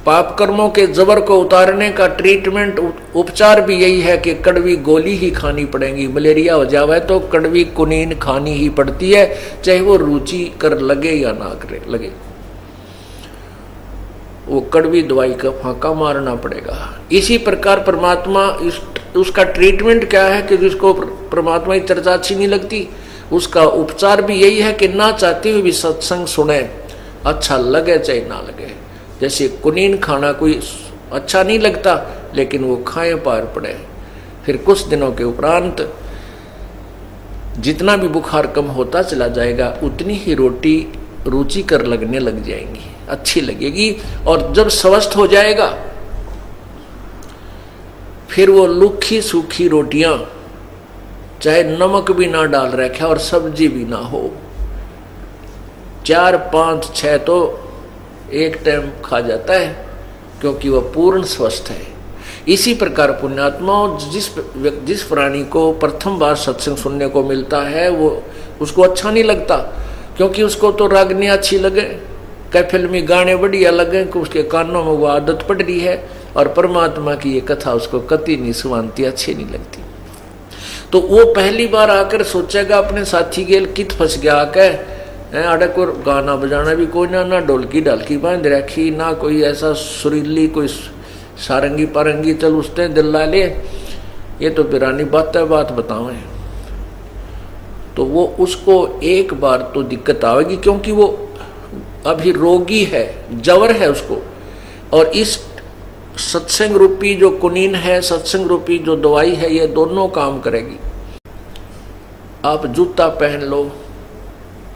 पाप कर्मों के जबर को उतारने का ट्रीटमेंट, उपचार भी यही है कि कड़वी गोली ही खानी पड़ेगी। मलेरिया हो जावे तो कड़वी कुनीन खानी ही पड़ती है, चाहे वो रुचि कर लगे या ना करे लगे, वो कड़वी दवाई का फांका मारना पड़ेगा। इसी प्रकार परमात्मा, उसका ट्रीटमेंट क्या है कि जिसको परमात्मा की चर्चा अच्छी नहीं लगती, उसका उपचार भी यही है कि ना चाहते हुए भी सत्संग सुने, अच्छा लगे चाहे ना लगे। जैसे कुनीन खाना कोई अच्छा नहीं लगता, लेकिन वो खाए पार पड़े, फिर कुछ दिनों के उपरांत जितना भी बुखार कम होता चला जाएगा, उतनी ही रोटी रुचिकर लगने लग जाएंगी, अच्छी लगेगी। और जब स्वस्थ हो जाएगा, फिर वो लुखी सूखी रोटियां, चाहे नमक भी ना डाल रखा और सब्जी भी ना हो, 4, 5, 6 तो एक टाइम खा जाता है, क्योंकि वह पूर्ण स्वस्थ है। इसी प्रकार पुण्यात्माओं, जिस प्राणी को प्रथम बार सत्संग सुनने को मिलता है, वो उसको अच्छा नहीं लगता, क्योंकि उसको तो रागनी अच्छी लगे, कई फिल्मी गाने बढ़िया लगे, कि उसके कानों में वो आदत पड़ रही है, और परमात्मा की ये कथा उसको कति नहीं सुनाती, अच्छी नहीं लगती। तो वो पहली बार आकर सोचेगा अपने साथी गेल कित फंस गया आकर, आड़े को गाना बजाना भी कोई ना ढोलकी ढालकी बांध रखी, ना कोई ऐसा सुरीली कोई सारंगी पारंगी चल उसने दिल ला ले, ये तो बिरानी बात बताओ। तो वो उसको एक बार तो दिक्कत आएगी, क्योंकि वो अभी रोगी है, जवर है उसको, और इस सत्संग रूपी जो कुनीन है, सत्संग रूपी जो दवाई है, ये दोनों काम करेगी। आप जूता पहन लो,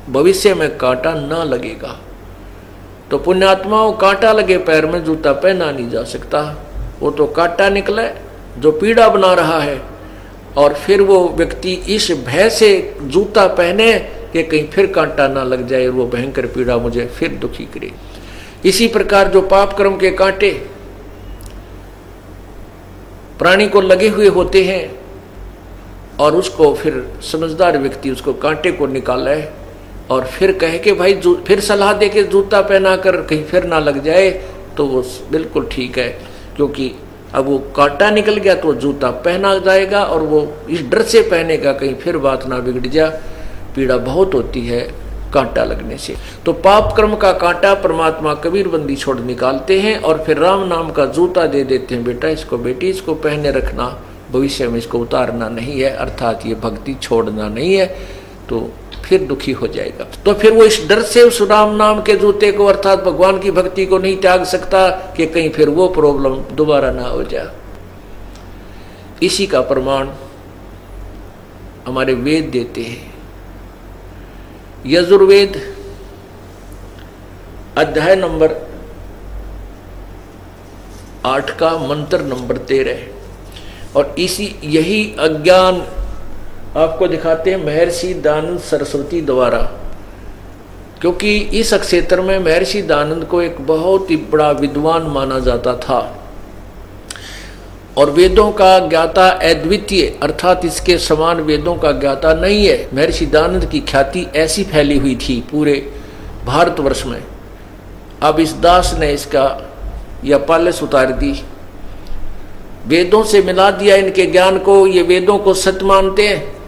भविष्य में कांटा ना लगेगा। तो पुण्यात्माओं, कांटा लगे पैर में जूता पहना नहीं जा सकता, वो तो कांटा निकले जो पीड़ा बना रहा है, और फिर वो व्यक्ति इस भय से जूता पहने कि कहीं फिर कांटा ना लग जाए, वो भयंकर पीड़ा मुझे फिर दुखी करे। इसी प्रकार जो पाप कर्म के कांटे प्राणी को लगे हुए होते हैं, और उसको फिर समझदार व्यक्ति उसको कांटे को निकाले और फिर कहे कि भाई फिर सलाह दे के जूता पहना कर कहीं फिर ना लग जाए, तो वो बिल्कुल ठीक है, क्योंकि अब वो कांटा निकल गया तो जूता पहना जाएगा, और वो इस डर से पहनेगा कहीं फिर बात ना बिगड़ जा। पीड़ा बहुत होती है कांटा लगने से। तो पाप कर्म का कांटा परमात्मा कबीर बंदी छोड़ निकालते हैं, और फिर राम नाम का जूता दे देते हैं, बेटा इसको, बेटी इसको पहने रखना, भविष्य में इसको उतारना नहीं है, अर्थात ये भक्ति छोड़ना नहीं है, तो फिर दुखी हो जाएगा। तो फिर वो इस डर से उस राम नाम के जूते को, अर्थात भगवान की भक्ति को नहीं त्याग सकता कि कहीं फिर वो प्रॉब्लम दोबारा ना हो जाए। इसी का प्रमाण हमारे वेद देते हैं। यजुर्वेद अध्याय नंबर 8 का मंत्र नंबर 13, और यही अज्ञान आपको दिखाते हैं महर्षि दयानंद सरस्वती द्वारा क्योंकि इस क्षेत्र में महर्षि दयानंद को एक बहुत ही बड़ा विद्वान माना जाता था और वेदों का ज्ञाता अद्वितीय, अर्थात इसके समान वेदों का ज्ञाता नहीं है। महर्षि दयानंद की ख्याति ऐसी फैली हुई थी पूरे भारतवर्ष में। अब इस दास ने इसका यह पालस उतार दी, वेदों से मिला दिया इनके ज्ञान को। ये वेदों को सत्य मानते हैं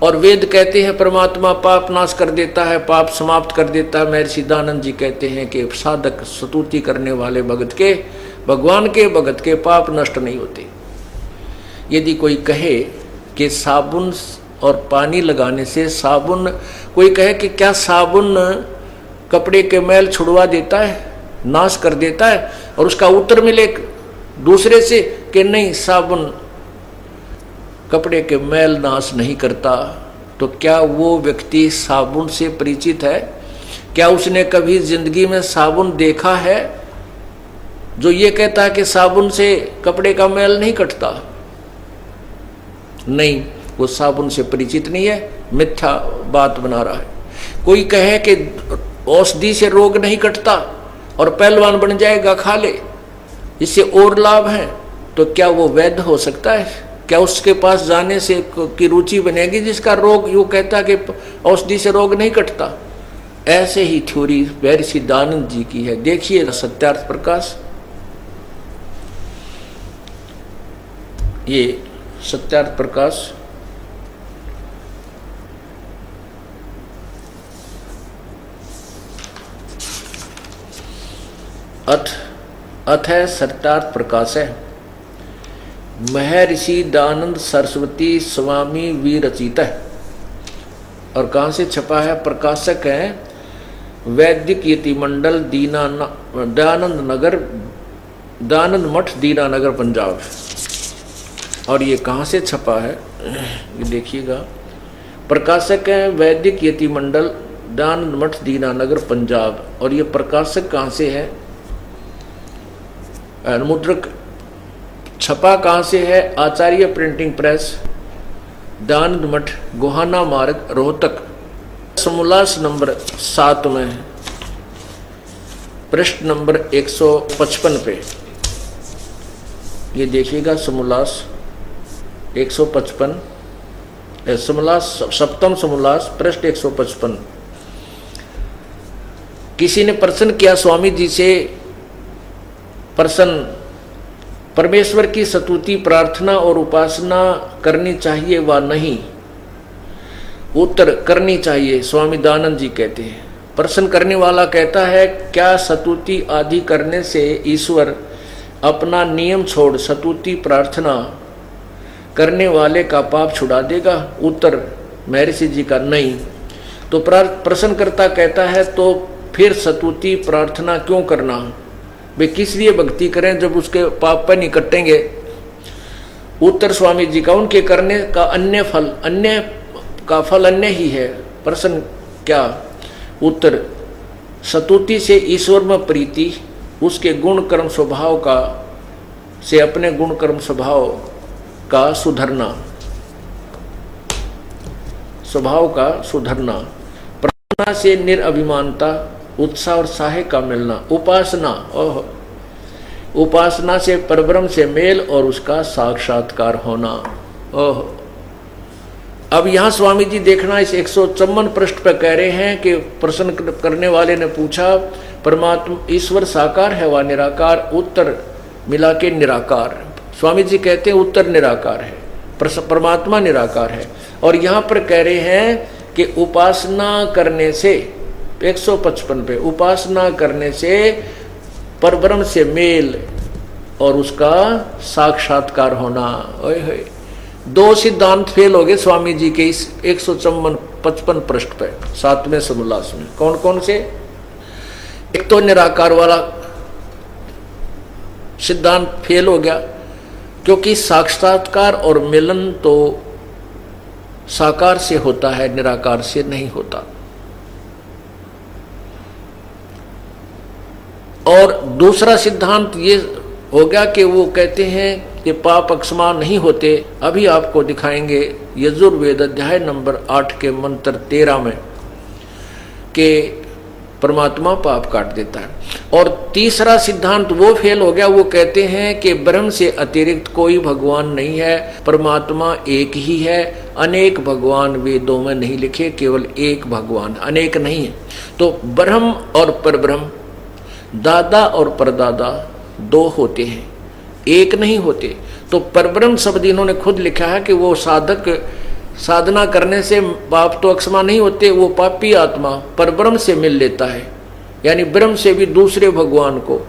और वेद कहते हैं परमात्मा पाप नाश कर देता है, पाप समाप्त कर देता है। महर्षि दयानंद जी कहते हैं कि साधक स्तुति करने वाले भगत के, भगवान के भगत के पाप नष्ट नहीं होते। यदि कोई कहे कि साबुन और पानी लगाने से साबुन, कोई कहे कि क्या साबुन कपड़े के मैल छुड़वा देता है, नाश कर देता है, और उसका उत्तर मिले दूसरे से कि नहीं साबुन कपड़े के मैल नाश नहीं करता, तो क्या वो व्यक्ति साबुन से परिचित है? क्या उसने कभी जिंदगी में साबुन देखा है? जो ये कहता है कि साबुन से कपड़े का मैल नहीं कटता, नहीं, वो साबुन से परिचित नहीं है, मिथ्या बात बना रहा है। कोई कहे कि औषधि से रोग नहीं कटता और पहलवान बन जाएगा, खा ले, इससे और लाभ है, तो क्या वो वैध हो सकता है? क्या उसके पास जाने से की रुचि बनेगी जिसका रोग, यूँ कहता कि औषधि से रोग नहीं कटता? ऐसे ही थ्योरी महर्षि दयानंद जी की है। देखिए सत्यार्थ प्रकाश, ये सत्यार्थ प्रकाश अथ है, सत्यार्थ प्रकाश है। महर्षि दयानंद सरस्वती स्वामी विरचित है। और कहाँ से छपा है? प्रकाशक है वैदिक यति मंडल, दयानंद नगर, दयानंद मठ, दीनानगर, पंजाब। और ये कहाँ से छपा है ये देखिएगा, प्रकाशक है वैदिक यति मंडल, दयानंद मठ, दीनानगर, पंजाब। और ये प्रकाशक कहाँ से है? मुद्रक छपा कहाँ से है? आचार्य प्रिंटिंग प्रेस, दयानंद मठ, गोहाना मार्ग, रोहतक। समोल्लास नंबर 7 में, पृष्ठ नंबर 155 पे ये देखिएगा। समोल्लास 155, समोल्लास सप्तम समोल्लास, पृष्ठ 155। किसी ने प्रश्न किया स्वामी जी से, प्रश्न, परमेश्वर की स्तुति, प्रार्थना और उपासना करनी चाहिए व नहीं? उत्तर, करनी चाहिए। स्वामी दयानंद जी कहते हैं। प्रश्न करने वाला कहता है, क्या स्तुति आदि करने से ईश्वर अपना नियम छोड़ स्तुति प्रार्थना करने वाले का पाप छुड़ा देगा? उत्तर महर्षि जी का नहीं। तो प्रश्नकर्ता कहता है, तो फिर स्तुति प्रार्थना क्यों करना? वे किस लिए भक्ति करें जब उसके पाप पर नहीं कटेंगे? उत्तर स्वामी जी का, उनके करने का अन्य फल, अन्य का फल अन्य ही है। प्रश्न क्या? उत्तर, स्तुति से ईश्वर में प्रीति, उसके गुण कर्म स्वभाव का, से अपने गुण कर्म स्वभाव का सुधरना, स्वभाव का सुधरना। प्रार्थना से निरअभिमानता, उत्साह और साहे का मिलना। उपासना, उपासना से परब्रह्म से मेल और उसका साक्षात्कार होना। अब यहाँ स्वामी जी देखना, इस 154 पृष्ठ पर कह रहे हैं कि प्रश्न करने वाले ने पूछा, परमात्मा ईश्वर साकार है व निराकार? उत्तर मिला के निराकार। स्वामी जी कहते हैं उत्तर निराकार है, परमात्मा निराकार है। और यहाँ पर कह रहे हैं कि उपासना करने से, 155 पे, उपासना करने से परब्रह्म से मेल और उसका साक्षात्कार होना। ओए होए, 2 सिद्धांत फेल हो गए स्वामी जी के इस 155 पृष्ठ पे 7वें समोल्लास में। कौन कौन से? एक तो निराकार वाला सिद्धांत फेल हो गया, क्योंकि साक्षात्कार और मिलन तो साकार से होता है, निराकार से नहीं होता। और दूसरा सिद्धांत ये हो गया कि वो कहते हैं कि पाप अक्षमा नहीं होते। अभी आपको दिखाएंगे यजुर्वेद अध्याय नंबर 8 के मंत्र 13 में कि परमात्मा पाप काट देता है। और तीसरा सिद्धांत वो फेल हो गया, वो कहते हैं कि ब्रह्म से अतिरिक्त कोई भगवान नहीं है, परमात्मा एक ही है, अनेक भगवान वेदों में नहीं लिखे, केवल एक भगवान, अनेक नहीं है। तो ब्रह्म और परब्रह्म, दादा और परदादा दो होते हैं, एक नहीं होते। तो परब्रह्म शब्द इन्होंने खुद लिखा है कि वो साधक साधना करने से पाप तो अक्षमा नहीं होते, वो पापी आत्मा परब्रह्म से मिल लेता है, यानी ब्रह्म से भी दूसरे भगवान को।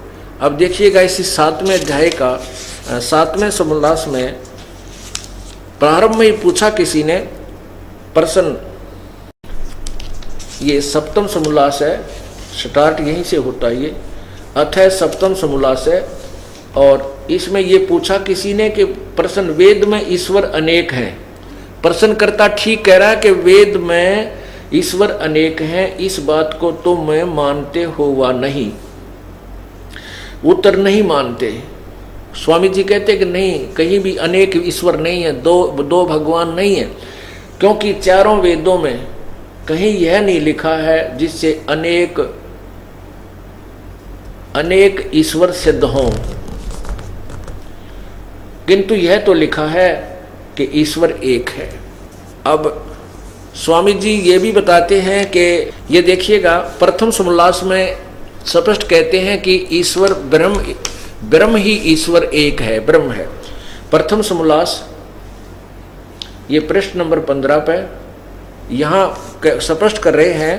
अब देखिएगा इसी 7वें अध्याय का 7वें समोल्लास में प्रारंभ में ही पूछा किसी ने प्रश्न, ये 7वां समोल्लास है, स्टार्ट यहीं से होता है, ये अथय 7वां समोल्लास है। और इसमें ये पूछा किसी ने कि प्रश्न, वेद में ईश्वर अनेक हैं। प्रश्नकर्ता ठीक कह रहा है कि वेद में ईश्वर अनेक हैं, इस बात को तुम मानते हो वा नहीं? उत्तर, नहीं मानते। स्वामी जी कहते कि नहीं, कहीं भी अनेक ईश्वर नहीं है, दो भगवान नहीं है, क्योंकि चारों वेदों में कहीं यह नहीं लिखा है जिससे अनेक ईश्वर सिद्ध हों, किंतु यह तो लिखा है कि ईश्वर एक है। अब स्वामी जी ये भी बताते हैं कि ये देखिएगा प्रथम समोल्लास में स्पष्ट कहते हैं कि ईश्वर ब्रह्म ही ईश्वर एक है, ब्रह्म है। प्रथम समोल्लास ये पृष्ठ नंबर 15 पे यहाँ स्पष्ट कर रहे हैं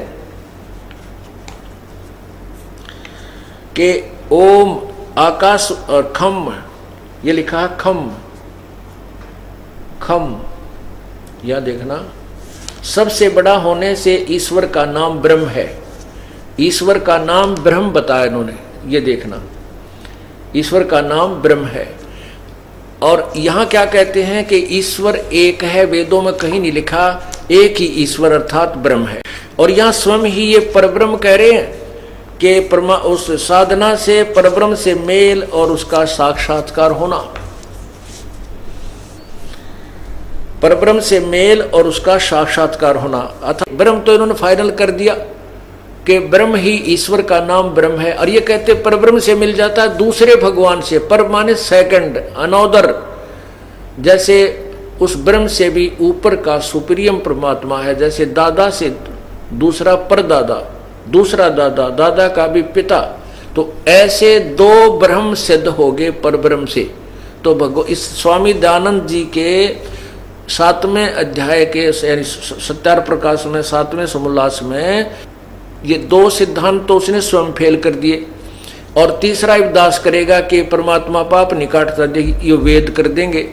कि ओम आकाश और खम, ये लिखा है खम, यह देखना, सबसे बड़ा होने से ईश्वर का नाम ब्रह्म है। ईश्वर का नाम ब्रह्म बताया इन्होंने, ये देखना, ईश्वर का नाम ब्रह्म है। और यहाँ क्या कहते हैं कि ईश्वर एक है, वेदों में कहीं नहीं लिखा, एक ही ईश्वर अर्थात ब्रह्म है। और यहाँ स्वयं ही ये परब्रह्म कह रहे हैं कि उस साधना से परब्रह्म से मेल और उसका साक्षात्कार होना, परब्रह्म से मेल और उसका साक्षात्कार होना। अर्थात ब्रह्म तो इन्होंने फाइनल कर दिया कि ब्रह्म ही ईश्वर का नाम ब्रह्म है। और ये कहते परब्रह्म से मिल जाता है दूसरे भगवान से, पर माने सेकंड, अनोदर, जैसे उस ब्रह्म से भी ऊपर का सुप्रीम परमात्मा है, जैसे दादा से दूसरा परदादा, दूसरा दादा, दादा का भी पिता। तो ऐसे दो ब्रह्म सिद्ध हो गए परब्रह्म से। तो इस स्वामी दयानंद जी के 7वें अध्याय के यानी सत्यार प्रकाश में 7वें समोल्लास में ये दो सिद्धांत तो उसने स्वयं फेल कर दिए। और तीसरा उपदेश करेगा कि परमात्मा पाप नहीं काटता, ये वेद कर देंगे,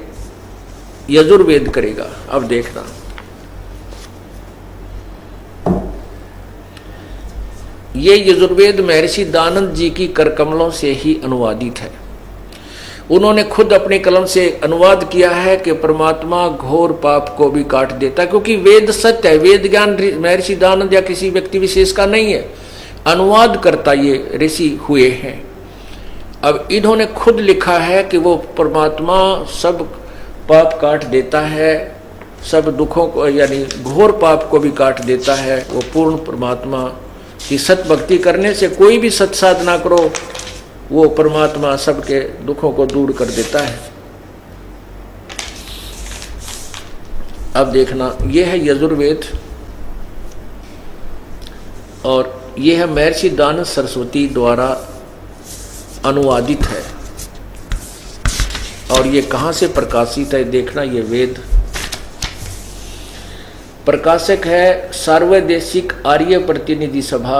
यजुर्वेद करेगा। अब देखना, ये यजुर्वेद महर्षि दयानंद जी की करकमलों से ही अनुवादित है। उन्होंने खुद अपने कलम से अनुवाद किया है कि परमात्मा घोर पाप को भी काट देता, क्योंकि वेद सत्य है, वेद ज्ञान महर्षि दयानंद या किसी व्यक्ति विशेष का नहीं है, अनुवाद करता ये ऋषि हुए हैं। अब इन्होंने खुद लिखा है कि वो परमात्मा सब पाप काट देता है, सब दुखों को यानी घोर पाप को भी काट देता है। वो पूर्ण परमात्मा की सत भक्ति करने से, कोई भी सत साधना करो, वो परमात्मा सबके दुखों को दूर कर देता है। अब देखना, ये है यजुर्वेद और ये है महर्षि दयानंद सरस्वती द्वारा अनुवादित है। और ये कहाँ से प्रकाशित है देखना, ये वेद। प्रकाशक है सार्वदेशिक आर्य प्रतिनिधि सभा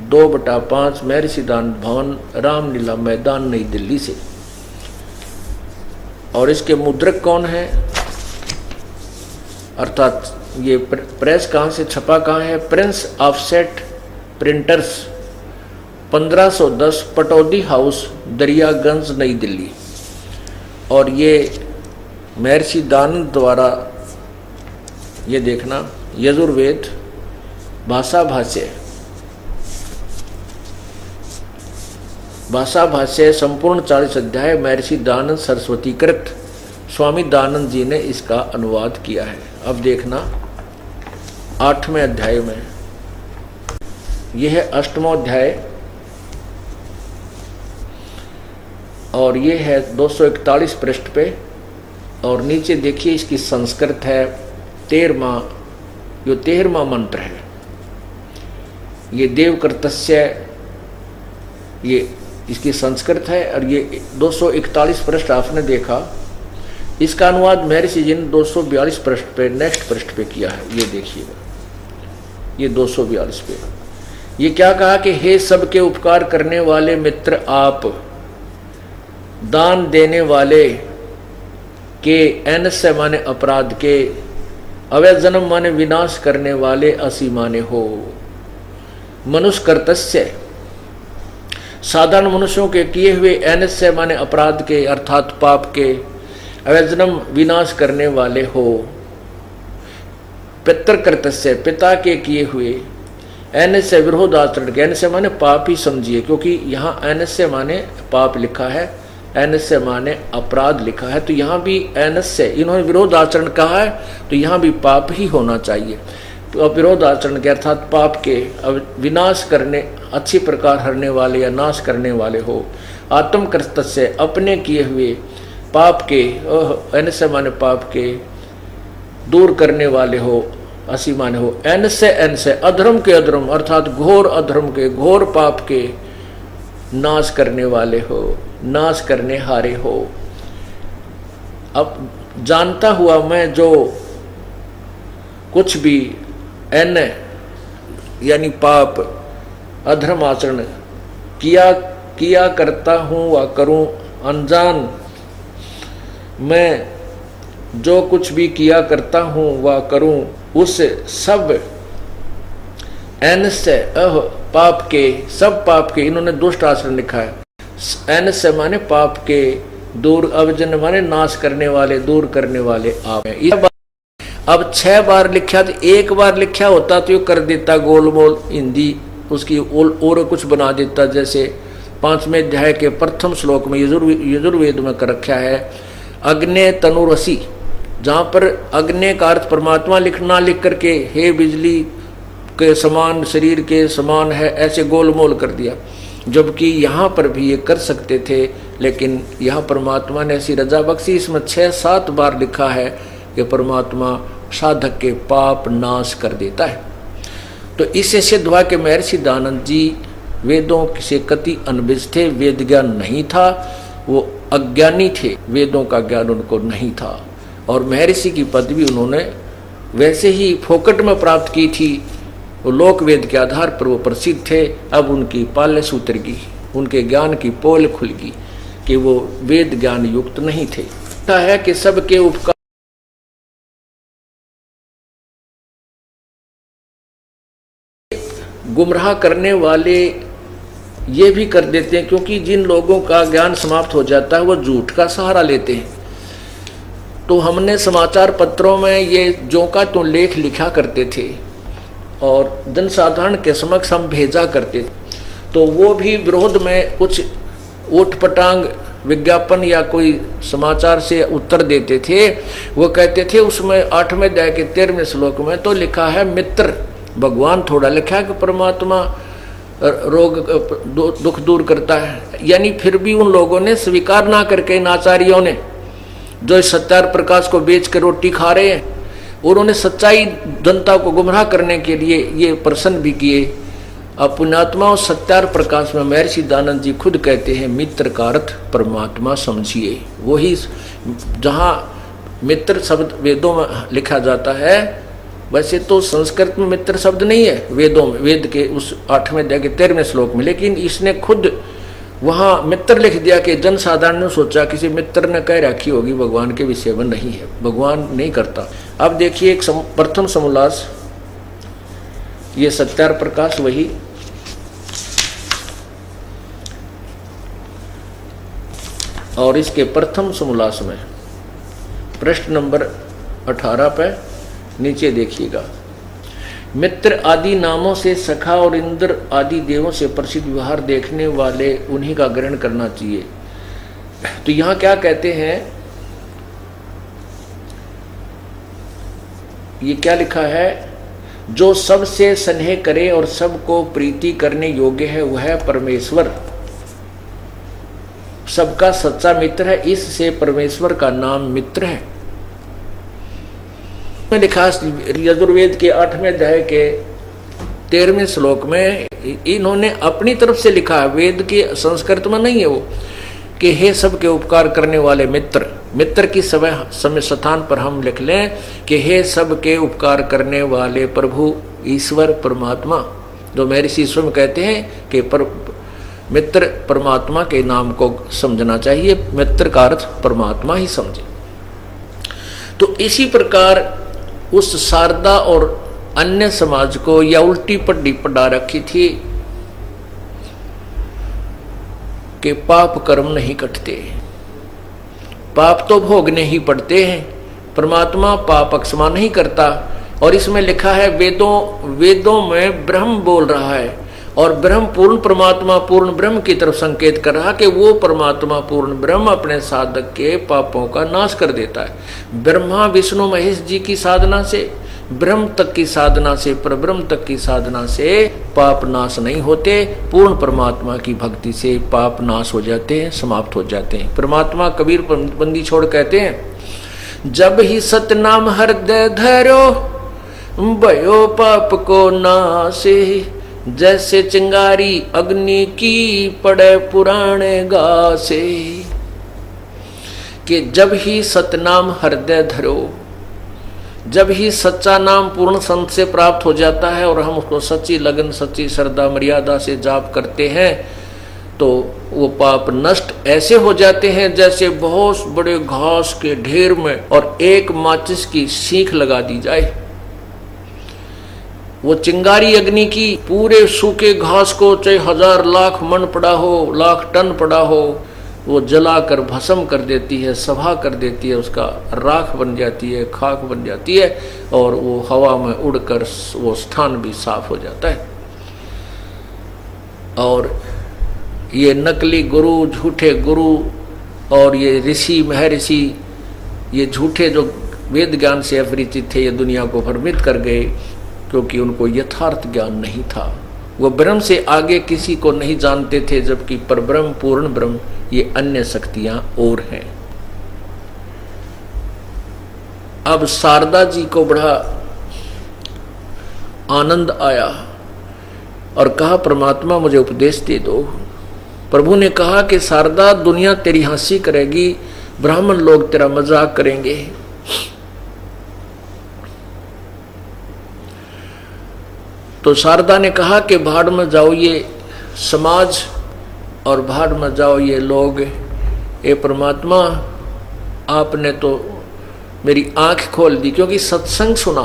2/5 महर्षि दयानंद भवन, रामलीला मैदान, नई दिल्ली से। और इसके मुद्रक कौन है, अर्थात ये प्रेस कहाँ से छपा कहाँ है? Prince offset printers 1510 Pataudi house, Daryaganj, नई दिल्ली। और ये महर्षि दयानंद द्वारा, ये देखना, यजुर्वेद भाषा भाष्य संपूर्ण 40 अध्याय महर्षि दयानंद सरस्वती कृत स्वामी दयानंद जी ने इसका अनुवाद किया है। अब देखना 8वें अध्याय में यह है 8वां अध्याय और ये है 241 पृष्ठ पे। और नीचे देखिए इसकी संस्कृत है 13वां मंत्र है। ये देवकृतस्य, ये इसकी संस्कृत है और ये 241 पृष्ठ आपने देखा। इसका अनुवाद महर्षि जी ने 242 पृष्ठ पे, नेक्स्ट पृष्ठ पे किया है। ये देखिएगा, ये 242 पे ये क्या कहा कि हे सबके उपकार करने वाले मित्र आप, दान देने वाले के, एनस्य माने अपराध के, अवैध जन्म माने विनाश करने वाले, असी माने हो। मनुष्य कर्तस्य, साधारण मनुष्यों के किए हुए, एनस्य माने अपराध के अर्थात पाप के, अवैध जन्म विनाश करने वाले हो। पितृकृतस्य, पिता के किए हुए, एनस्य विरोध आचरण के, एनस्य माने पाप ही समझिए, क्योंकि यहाँ एनस्य माने पाप लिखा है, एनस्य माने अपराध लिखा है, तो यहाँ भी एनस्य, इन्होंने विरोध आचरण कहा है तो यहाँ भी पाप ही होना चाहिए। तो विरोध आचरण के अर्थात पाप के, विनाश करने, अच्छी प्रकार हरने वाले या नाश करने वाले हो। आत्मकृतस्य, अपने किए हुए पाप के, एनस्य माने पाप के दूर करने वाले हो, असी माने हो। एनस्य, एनस्य अधर्म के, अधर्म अर्थात घोर अधर्म के, घोर पाप के नाश करने वाले हो, नाश करने हारे हो। अब जानता हुआ मैं जो कुछ भी एन यानी पाप, अधर्म आचरण किया करता हूँ व करूँ, अनजान मैं जो कुछ भी किया करता हूँ व करूँ, उस सब एन से पाप के, सब पाप के, इन्होंने दुष्ट आचरण लिखा है। एन से माने पाप के दूर, अवजन माने नाश करने वाले, दूर करने वाले आप हैं। अब 6 बार लिखा तो 1 बार लिखा होता तो ये कर देता गोलमोल हिंदी, उसकी और कुछ बना देता। जैसे 5वें अध्याय के प्रथम श्लोक में यजुर्वेद में कर रखा है अग्ने तनुरसी, जहाँ पर अग्नि का अर्थ परमात्मा लिखना, लिख करके हे बिजली के समान, शरीर के समान है, ऐसे गोलमोल कर दिया। जबकि यहाँ पर भी ये कर सकते थे, लेकिन यहाँ परमात्मा ने ऐसी रजा बख्शी, इसमें 6-7 बार लिखा है कि परमात्मा साधक के पाप नाश कर देता है। तो इससे सिद्ध हुआ कि महर्षि दयानंद जी वेदों से कति अनभिज्ञ थे, वेद ज्ञान नहीं था, वो अज्ञानी थे, वेदों का ज्ञान उनको नहीं था। और महर्षि की पदवी उन्होंने वैसे ही फोकट में प्राप्त की थी, वो लोक वेद के आधार पर वो प्रसिद्ध थे। अब उनकी पाल्य सूत्र की, उनके ज्ञान की पोल खुल गई कि वो वेद ज्ञान युक्त नहीं थे। है कि सबके उपकार गुमराह करने वाले ये भी कर देते हैं, क्योंकि जिन लोगों का ज्ञान समाप्त हो जाता है वो झूठ का सहारा लेते हैं। तो हमने समाचार पत्रों में ये जो का तो लेख लिखा करते थे और जनसाधारण के समक्ष हम भेजा करते थे, तो वो भी विरोध में कुछ ऊटपटांग विज्ञापन या कोई समाचार से उत्तर देते थे। वो कहते थे उसमें 8वें अध्याय के 13वें श्लोक में तो लिखा है मित्र भगवान, थोड़ा लिखा है कि परमात्मा रोग दुख दूर करता है। यानी फिर भी उन लोगों ने स्वीकार ना करके, इन आचार्यों ने जो सत्यार प्रकाश को बेच कर रोटी खा रहे हैं, उन्होंने सच्चाई जनता को गुमराह करने के लिए ये प्रश्न भी किए। अब पुण्यात्मा और सत्यार प्रकाश में महर्षि दयानंद जी खुद कहते हैं मित्र का अर्थ परमात्मा समझिए। वही जहाँ मित्र शब्द वेदों में लिखा जाता है, वैसे तो संस्कृत में मित्र शब्द नहीं है वेदों में, वेद के उस 8वें अध्याय के 13वें श्लोक में, लेकिन इसने खुद वहाँ मित्र लिख दिया कि जनसाधारण ने सोचा किसी मित्र ने कह रखी होगी, भगवान के विषय में नहीं है, भगवान नहीं करता। अब देखिए एक प्रथम समोल्लास, ये सत्यार प्रकाश वही, और इसके प्रथम समोल्लास में पृष्ठ नंबर 18 पे नीचे देखिएगा, मित्र आदि नामों से सखा और इंद्र आदि देवों से प्रसिद्ध व्यवहार देखने वाले उन्हीं का ग्रहण करना चाहिए। तो यहाँ क्या कहते हैं, ये क्या लिखा है, जो सबसे स्नेह करे और सबको प्रीति करने योग्य है वह है परमेश्वर, सबका सच्चा मित्र है, इससे परमेश्वर का नाम मित्र है। में लिखा यजुर्वेद के 8वें अध्याय के 13वें श्लोक में इन्होंने अपनी तरफ से लिखा है, वेद के संस्कृत में नहीं है वो, कि हे सबके उपकार करने वाले मित्र। मित्र की समय स्थान पर हम लिख लें कि हे सबके उपकार करने वाले प्रभु ईश्वर परमात्मा, जो महर्षि स्वयं कहते हैं कि मित्र परमात्मा के नाम को समझना चाहिए, मित्र का अर्थ परमात्मा ही समझे। तो इसी प्रकार उस शारदा और अन्य समाज को यह उल्टी पट्टी पढ़ा रखी थी कि पाप कर्म नहीं कटते, पाप तो भोगने ही पड़ते हैं, परमात्मा पाप अक्षमा नहीं करता। और इसमें लिखा है वेदों में ब्रह्म बोल रहा है और ब्रह्म पूर्ण परमात्मा पूर्ण ब्रह्म की तरफ संकेत कर रहा कि वो परमात्मा पूर्ण ब्रह्म अपने साधक के पापों का नाश कर देता है। ब्रह्मा विष्णु महेश जी की साधना से, ब्रह्म तक की साधना से, परब्रह्म तक की साधना से पाप नाश नहीं होते, पूर्ण परमात्मा की भक्ति से पाप नाश हो जाते हैं, समाप्त हो जाते हैं। परमात्मा कबीर बंदी छोड़ कहते हैं, जब ही सतनाम हृदय धरो भयो पाप को नासे, जैसे चिंगारी अग्नि की पड़े पुराने गासे। कि जब ही सतनाम हृदय धरो, जब ही सच्चा नाम पूर्ण संत से प्राप्त हो जाता है और हम उसको सच्ची लगन सच्ची श्रद्धा मर्यादा से जाप करते हैं, तो वो पाप नष्ट ऐसे हो जाते हैं जैसे बहुत बड़े घास के ढेर में और एक माचिस की सीख लगा दी जाए। वो चिंगारी अग्नि की पूरे सूखे घास को चाहे 1000 लाख मन पड़ा हो, लाख टन पड़ा हो, वो जलाकर भस्म कर देती है, सभा कर देती है, उसका राख बन जाती है, खाक बन जाती है और वो हवा में उड़कर वो स्थान भी साफ हो जाता है। और ये नकली गुरु, झूठे गुरु और ये ऋषि महर्षि, ये झूठे जो वेद ज्ञान से अपरिचित थे, ये दुनिया को भ्रमित कर गए क्योंकि उनको यथार्थ ज्ञान नहीं था। वो ब्रह्म से आगे किसी को नहीं जानते थे, जबकि परब्रह्म पूर्ण ब्रह्म ये अन्य शक्तियां और हैं। अब शारदा जी को बड़ा आनंद आया और कहा, परमात्मा मुझे उपदेश दे दो। प्रभु ने कहा कि शारदा, दुनिया तेरी हंसी करेगी, ब्राह्मण लोग तेरा मजाक करेंगे। तो शारदा ने कहा कि भाड़ में जाओ ये समाज और भाड़ में जाओ ये लोग। ये परमात्मा, आपने तो मेरी आंख खोल दी, क्योंकि सत्संग सुना।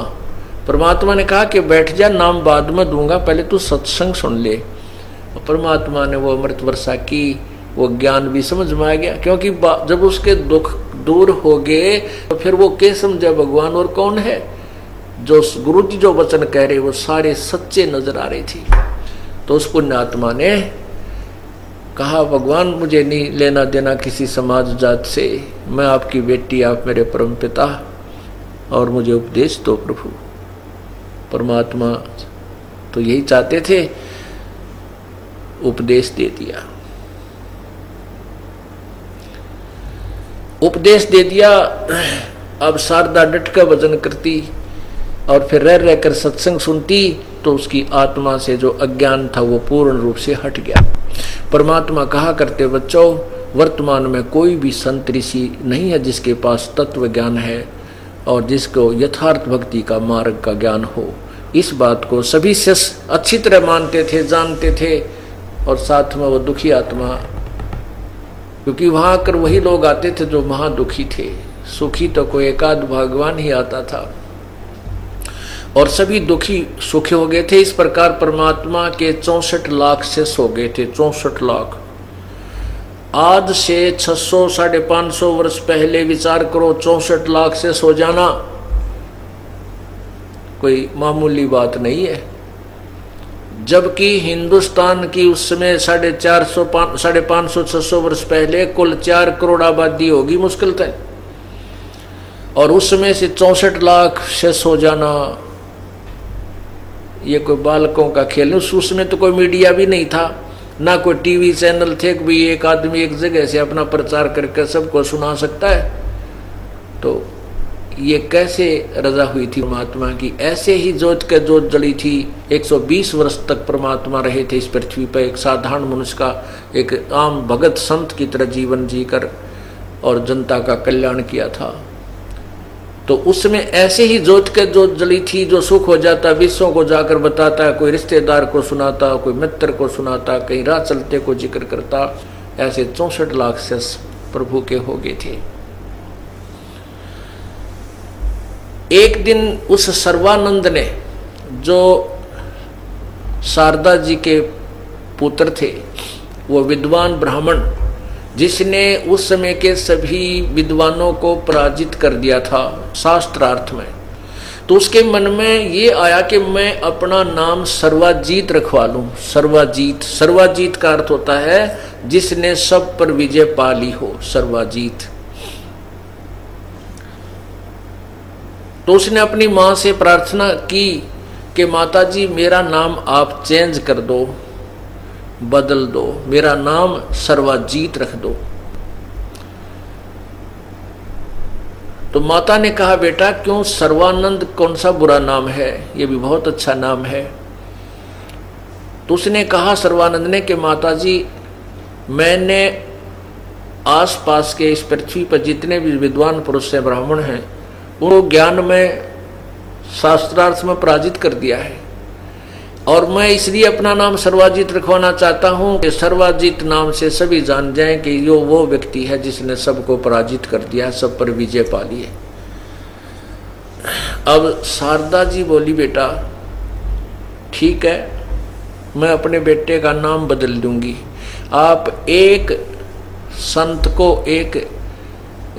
परमात्मा ने कहा कि बैठ जा, नाम बाद में दूंगा, पहले तू सत्संग सुन ले। और परमात्मा ने वो अमृत वर्षा की, वो ज्ञान भी समझ में आ गया, क्योंकि जब उसके दुख दूर हो गए तो फिर वो क्या समझा भगवान और कौन है। जो गुरु जी जो वचन कह रहे वो सारे सच्चे नजर आ रही थी। तो उस पुण्यात्मा ने कहा, भगवान मुझे नहीं लेना देना किसी समाज जात से, मैं आपकी बेटी, आप मेरे परम पिता, और मुझे उपदेश दो प्रभु। परमात्मा तो यही चाहते थे, उपदेश दे दिया। उपदेश दे दिया। अब शारदा डट कर भजन करती और फिर रह रहकर सत्संग सुनती तो उसकी आत्मा से जो अज्ञान था वो पूर्ण रूप से हट गया। परमात्मा कहा करते, बच्चों, वर्तमान में कोई भी संत ऋषि नहीं है जिसके पास तत्व ज्ञान है और जिसको यथार्थ भक्ति का मार्ग का ज्ञान हो। इस बात को सभी शिष्य अच्छी तरह मानते थे, जानते थे। और साथ में वो दुखी आत्मा, क्योंकि वहां आकर वही लोग आते थे जो महादुखी थे, सुखी तो कोई एकाध भगवान ही आता था, और सभी दुखी सुखी हो गए थे। इस प्रकार परमात्मा के 64 लाख शिष्य हो गए थे। 64 लाख। आज से 600-550 वर्ष पहले विचार करो, 64 लाख शिष्य हो जाना कोई मामूली बात नहीं है। जबकि हिंदुस्तान की उस समय 550-600 वर्ष पहले कुल 4 करोड़ आबादी होगी मुश्किल तय, और उसमें से 64 लाख शिष्य हो जाना ये कोई बालकों का खेल, उसमें तो कोई मीडिया भी नहीं था, ना कोई टीवी चैनल थे कि भी एक आदमी एक जगह से अपना प्रचार करके सबको सुना सकता है। तो ये कैसे रजा हुई थी परमात्मा की? ऐसे ही जोत के जोत जली थी। 120 वर्ष तक परमात्मा रहे थे इस पृथ्वी पर, एक साधारण मनुष्य का, एक आम भगत संत की तरह जीवन जीकर और जनता का कल्याण किया था। तो उसमें ऐसे ही जोत के जोत जली थी, जो सुख हो जाता विश्वों को जाकर बताता, कोई रिश्तेदार को सुनाता, कोई मित्र को सुनाता, कहीं राह चलते को जिक्र करता। ऐसे 64 लाख से प्रभु के हो गए थे। एक दिन उस सर्वानंद ने, जो शारदा जी के पुत्र थे, वो विद्वान ब्राह्मण जिसने उस समय के सभी विद्वानों को पराजित कर दिया था शास्त्रार्थ में, तो उसके मन में ये आया कि मैं अपना नाम सर्वाजीत रखवा लूं। सर्वाजीत, सर्वाजीत का अर्थ होता है जिसने सब पर विजय पा ली हो, सर्वाजीत। तो उसने अपनी मां से प्रार्थना की कि माता जी मेरा नाम आप चेंज कर दो, बदल दो, मेरा नाम सर्वाजीत रख दो। तो माता ने कहा बेटा क्यों, सर्वानंद कौन सा बुरा नाम है, ये भी बहुत अच्छा नाम है। तो उसने कहा सर्वानंद ने कि माता जी मैंने आसपास के इस पृथ्वी पर जितने भी विद्वान पुरुष हैं, ब्राह्मण हैं, वो ज्ञान में शास्त्रार्थ में पराजित कर दिया है, और मैं इसलिए अपना नाम सर्वाजीत रखवाना चाहता हूं कि सर्वाजीत नाम से सभी जान जाएं कि यो वो व्यक्ति है जिसने सबको पराजित कर दिया, सब पर विजय पा ली है। अब शारदा जी बोली बेटा ठीक है, मैं अपने बेटे का नाम बदल दूंगी, आप एक संत को, एक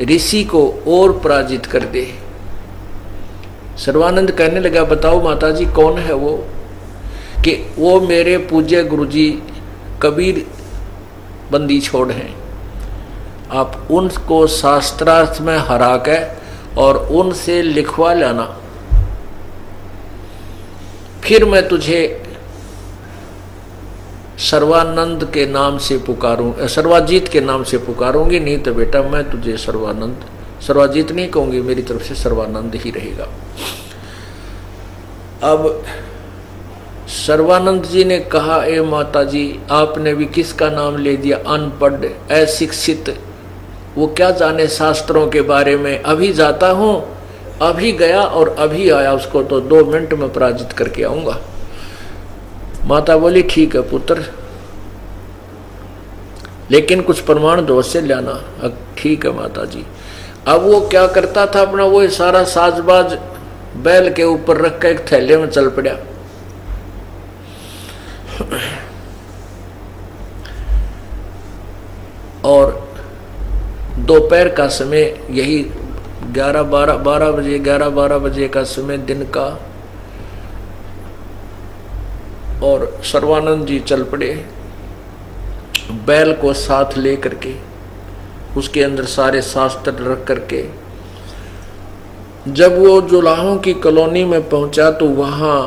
ऋषि को और पराजित कर दे। सर्वानंद कहने लगा बताओ माता जी कौन है वो? कि वो मेरे पूज्य गुरुजी कबीर बंदी छोड़ हैं, आप उनको शास्त्रार्थ में हरा के और उनसे लिखवा लाना, फिर मैं तुझे सर्वानंद के नाम से पुकारूं, सर्वाजीत के नाम से पुकारूंगी, नहीं तो बेटा मैं तुझे सर्वानंद, सर्वाजीत नहीं कहूंगी, मेरी तरफ से सर्वानंद ही रहेगा। अब सर्वानंद जी ने कहा ए माता जी आपने भी किसका नाम ले दिया, अनपढ़ अशिक्षित, वो क्या जाने शास्त्रों के बारे में। अभी जाता हूं, अभी गया और अभी आया, उसको तो 2 मिनट में पराजित करके आऊंगा। माता बोली ठीक है पुत्र, लेकिन कुछ प्रमाण दो से लाना। ठीक है माता जी। अब वो क्या करता था, अपना वो सारा साजबाज बैल के ऊपर रख कर एक थैले में चल पड़ा। और दोपहर का समय, यही 11-12 बजे का समय दिन का, और सर्वानंद जी चल पड़े बैल को साथ ले करके, उसके अंदर सारे शास्त्र रख करके। जब वो जुलाहों की कॉलोनी में पहुंचा तो वहां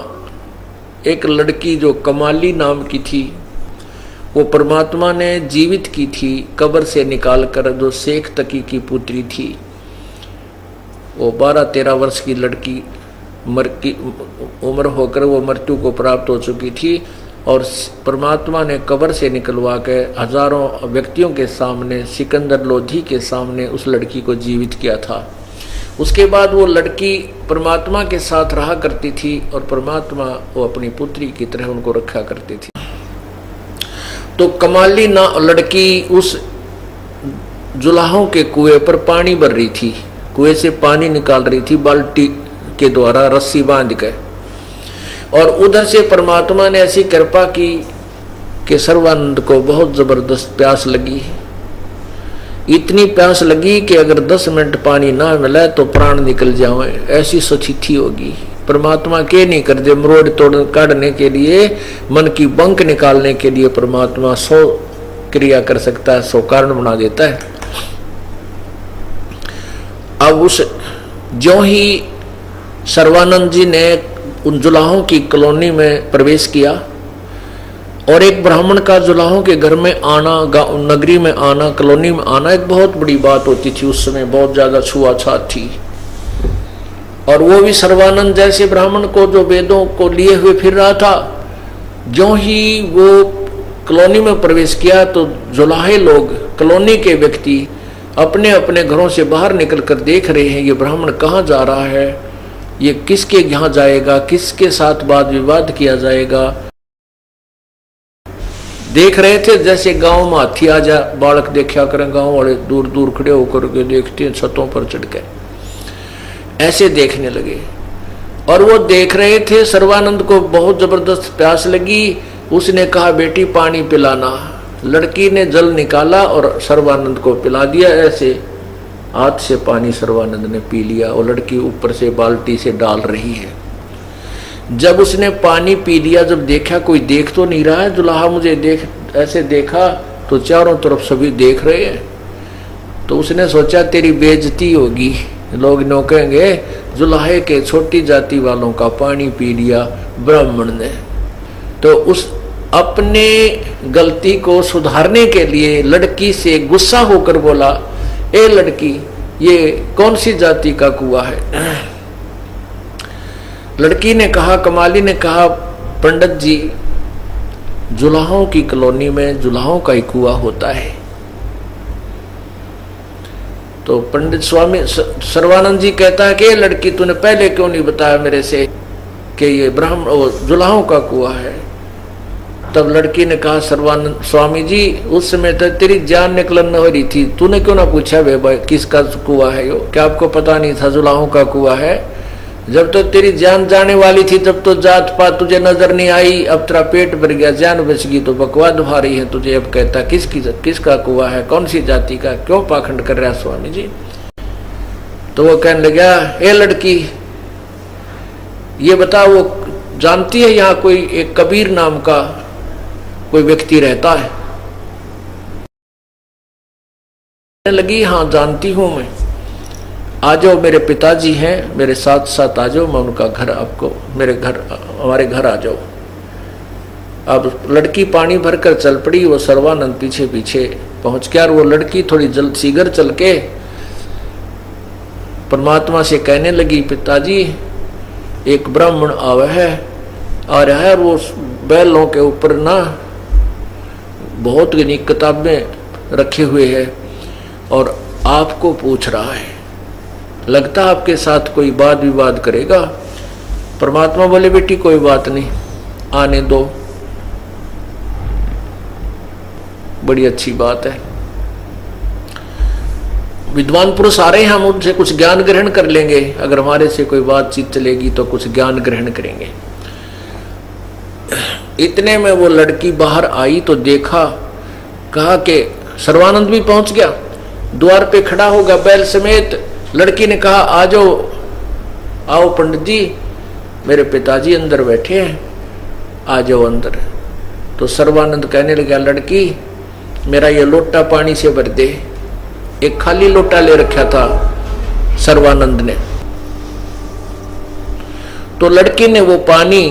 एक लड़की जो कमाली नाम की थी, वो परमात्मा ने जीवित की थी कब्र से निकालकर, जो शेख तकी की पुत्री थी। वो 12-13 वर्ष की लड़की की उम्र होकर वो मृत्यु को प्राप्त हो चुकी थी, और परमात्मा ने कब्र से निकलवा के हजारों व्यक्तियों के सामने, सिकंदर लोधी के सामने उस लड़की को जीवित किया था। उसके बाद वो लड़की परमात्मा के साथ रहा करती थी, और परमात्मा वो अपनी पुत्री की तरह उनको रखा करती थी। तो कमाली ना लड़की उस जुलाहों के कुएं पर पानी भर रही थी, कुएं से पानी निकाल रही थी बाल्टी के द्वारा रस्सी बांध के, और उधर से परमात्मा ने ऐसी कृपा की कि सर्वानंद को बहुत जबरदस्त प्यास लगी। इतनी प्यास लगी कि अगर 10 मिनट पानी ना मिला तो प्राण निकल जाए, ऐसी स्थिति होगी। परमात्मा के नहीं कर दे, मरोड़ तोड़ काटने के लिए, मन की बंक निकालने के लिए परमात्मा 100 क्रिया कर सकता है, 100 कारण बना देता है। अब उस ज्यों ही सर्वानंद जी ने उन जुलाहों की कॉलोनी में प्रवेश किया और एक ब्राह्मण का जुलाहों के घर में आना, नगरी में आना, कॉलोनी में आना एक बहुत बड़ी बात होती थी। उस समय बहुत ज्यादा छुआछात थी और वो भी सर्वानंद जैसे ब्राह्मण को जो वेदों को लिए हुए फिर रहा था। ज्यों ही वो कॉलोनी में प्रवेश किया तो जुलाहे लोग, कॉलोनी के व्यक्ति अपने अपने घरों से बाहर निकलकर देख रहे हैं ये ब्राह्मण कहाँ जा रहा है, ये किसके यहाँ जाएगा, किसके साथ वाद विवाद किया जाएगा। देख रहे थे जैसे गांव में हाथी आ जा, बालक देखा करें, गांव वाले दूर दूर खड़े होकर के देखते हैं छतों पर चढ़ के, ऐसे देखने लगे। और वो देख रहे थे, सर्वानंद को बहुत जबरदस्त प्यास लगी। उसने कहा बेटी पानी पिलाना। लड़की ने जल निकाला और सर्वानंद को पिला दिया। ऐसे हाथ से पानी सर्वानंद ने पी लिया और लड़की ऊपर से बाल्टी से डाल रही है। जब उसने पानी पी लिया, जब देखा कोई देख तो नहीं रहा है, दुल्हा मुझे देख, ऐसे देखा तो चारों तरफ सभी देख रहे हैं। तो उसने सोचा तेरी बेइज्जती होगी, लोग नो कहेंगे जुलाहे के छोटी जाति वालों का पानी पी लिया ब्राह्मण ने। तो उस अपने गलती को सुधारने के लिए लड़की से गुस्सा होकर बोला, ए लड़की ये कौन सी जाति का कुआं है। लड़की ने कहा, कमाली ने कहा, पंडित जी जुलाहों की कॉलोनी में जुलाहों का ही कुआं होता है। तो पंडित स्वामी सर्वानंद जी कहता है कि लड़की तूने पहले क्यों नहीं बताया मेरे से कि ये ब्राह्मण जुलाहों का कुआं है। तब लड़की ने कहा, सर्वानंद स्वामी जी उस समय तो तेरी जान निकलन हो रही थी, तूने क्यों ना पूछा वे भाई किसका कुआं है यो, क्या आपको पता नहीं था जुलाहों का कुआं है। जब तो तेरी जान जाने वाली थी तब तो जात पात तुझे नजर नहीं आई, अब तेरा पेट भर गया, जान बच गई तो बकवाद भा रही है तुझे। अब कहता किसका कुआं है, कौन सी जाति का, क्यों पाखंड कर रहा स्वामी जी। तो वो कहने लगा, ए लड़की ये बता वो जानती है यहाँ कोई एक कबीर नाम का कोई व्यक्ति रहता है। लगी हाँ जानती हूं मैं, आ जाओ मेरे पिताजी हैं, मेरे साथ साथ आ जाओ, मैं उनका घर आपको हमारे घर आ जाओ। अब लड़की पानी भरकर चल पड़ी, वो सर्वानंद पीछे पीछे पहुंच गया और वो लड़की थोड़ी जल्द सीगर चल के परमात्मा से कहने लगी, पिताजी एक ब्राह्मण आवा है, आ रहा है, वो बैलों के ऊपर ना बहुत घनी किताबें रखे हुए हैं और आपको पूछ रहा है, लगता आपके साथ कोई वाद विवाद करेगा। परमात्मा बोले, बेटी कोई बात नहीं, आने दो, बड़ी अच्छी बात है। विद्वान पुरुष आ रहे हैं, हम उनसे कुछ ज्ञान ग्रहण कर लेंगे, अगर हमारे से कोई बातचीत चलेगी तो कुछ ज्ञान ग्रहण करेंगे। इतने में वो लड़की बाहर आई तो देखा, कहा कि सर्वानंद भी पहुंच गया, द्वार पे खड़ा होगा बैल समेत। लड़की ने कहा, आ जाओ, आओ पंडित जी, मेरे पिताजी अंदर बैठे हैं, आ जाओ अंदर। तो सर्वानंद कहने लगा, लड़की मेरा ये लोटा पानी से भर दे। एक खाली लोटा ले रखा था सर्वानंद ने। तो लड़की ने वो पानी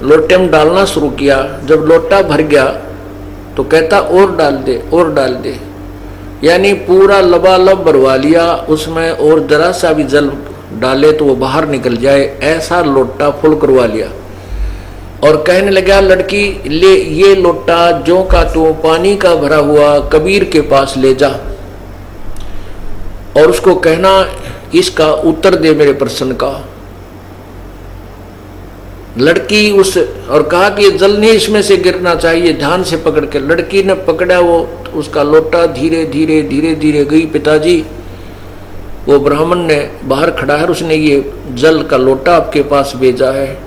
लोटे में डालना शुरू किया। जब लोटा भर गया तो कहता और डाल दे, और डाल दे, यानी पूरा लबालब भरवा लिया उसमें, और जरा सा भी जल डाले तो वो बाहर निकल जाए, ऐसा लोटा फुल करवा लिया। और कहने लगा, लड़की ले ये लोटा जो का तू पानी का भरा हुआ कबीर के पास ले जा और उसको कहना इसका उत्तर दे मेरे प्रश्न का। लड़की उस और कहा कि जल नहीं इसमें से गिरना चाहिए, ध्यान से पकड़ के। लड़की ने पकड़ा वो उसका लोटा, धीरे धीरे धीरे धीरे गई। पिताजी वो ब्राह्मण ने बाहर खड़ा है, उसने ये जल का लोटा आपके पास भेजा है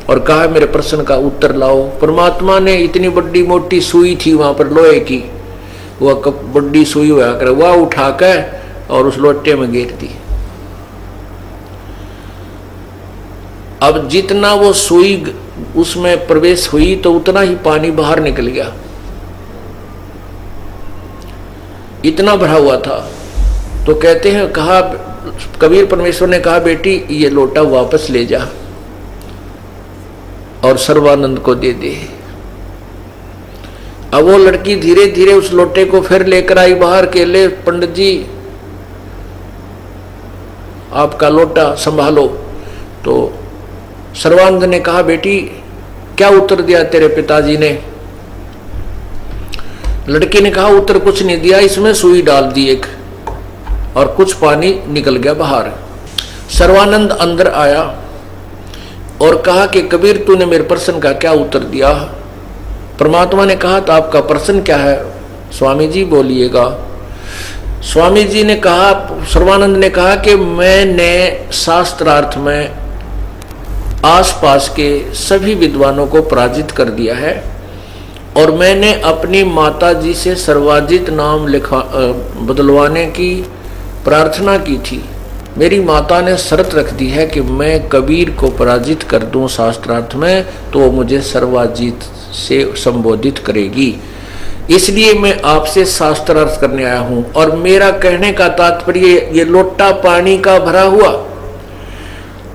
और कहा मेरे प्रश्न का उत्तर लाओ। परमात्मा ने इतनी बड़ी मोटी सुई थी वहां पर लोहे की, वह बड़ी सुई हुआ कर वह उठाकर और उस लोटे में गिर दी। अब जितना वो सुई उसमें प्रवेश हुई तो उतना ही पानी बाहर निकल गया, इतना भरा हुआ था। तो कहते हैं, कहा कबीर परमेश्वर ने कहा, बेटी ये लोटा वापस ले जा। और सर्वानंद को दे दे। अब वो लड़की धीरे धीरे उस लोटे को फिर लेकर आई बाहर के, ले पंडित जी आपका लोटा संभालो। तो सर्वानंद ने कहा, बेटी क्या उत्तर दिया तेरे पिताजी ने? लड़की ने कहा, उत्तर कुछ नहीं दिया, इसमें सुई डाल दी एक और कुछ पानी निकल गया बाहर। सर्वानंद अंदर आया और कहा कि कबीर तूने मेरे प्रश्न का क्या उत्तर दिया? परमात्मा ने कहा, तो आपका प्रश्न क्या है स्वामी जी, बोलिएगा। स्वामी जी ने कहा, सर्वानंद ने कहा कि मैंने शास्त्रार्थ में आसपास के सभी विद्वानों को पराजित कर दिया है और मैंने अपनी माता जी से सर्वाजित नाम बदलवाने की प्रार्थना की थी। मेरी माता ने शर्त रख दी है कि मैं कबीर को पराजित कर दूं शास्त्रार्थ में तो वो मुझे सर्वाजित से संबोधित करेगी, इसलिए मैं आपसे शास्त्रार्थ करने आया हूं। और मेरा कहने का तात्पर्य ये लोटा पानी का भरा हुआ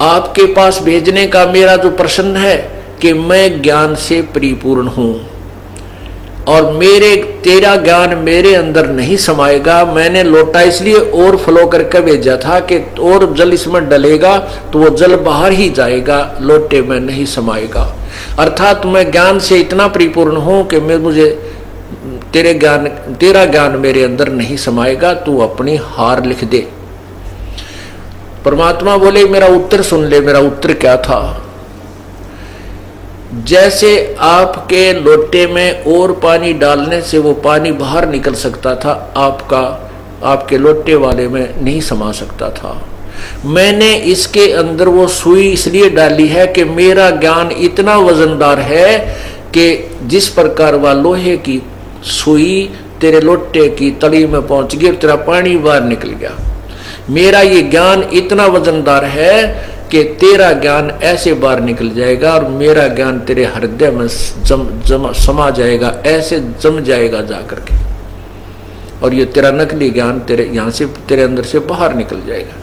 आपके पास भेजने का मेरा जो प्रश्न है कि मैं ज्ञान से परिपूर्ण हूं और तेरा ज्ञान मेरे अंदर नहीं समाएगा। मैंने लोटा इसलिए और फ्लो करके भेजा था कि और जल इसमें डलेगा तो वो जल बाहर ही जाएगा, लोटे में नहीं समाएगा। अर्थात मैं ज्ञान से इतना परिपूर्ण हूं कि मुझे तेरा ज्ञान मेरे अंदर नहीं समाएगा, तू अपनी हार लिख दे। परमात्मा बोले, मेरा उत्तर सुन ले। मेरा उत्तर क्या था? जैसे आपके लोटे में और पानी डालने से वो पानी बाहर निकल सकता था, आपके लोटे वाले में नहीं समा सकता था। मैंने इसके अंदर वो सुई इसलिए डाली है कि मेरा ज्ञान इतना वजनदार है कि जिस प्रकार वह लोहे की सुई तेरे लोटे की तली में पहुंच गई और तेरा पानी बाहर निकल गया। मेरा ये ज्ञान इतना वजनदार है कि तेरा ज्ञान ऐसे बाहर निकल जाएगा और मेरा ज्ञान तेरे हृदय में समा जाएगा, ऐसे जम जाएगा जाकर के, और ये तेरा नकली ज्ञान तेरे अंदर से बाहर निकल जाएगा।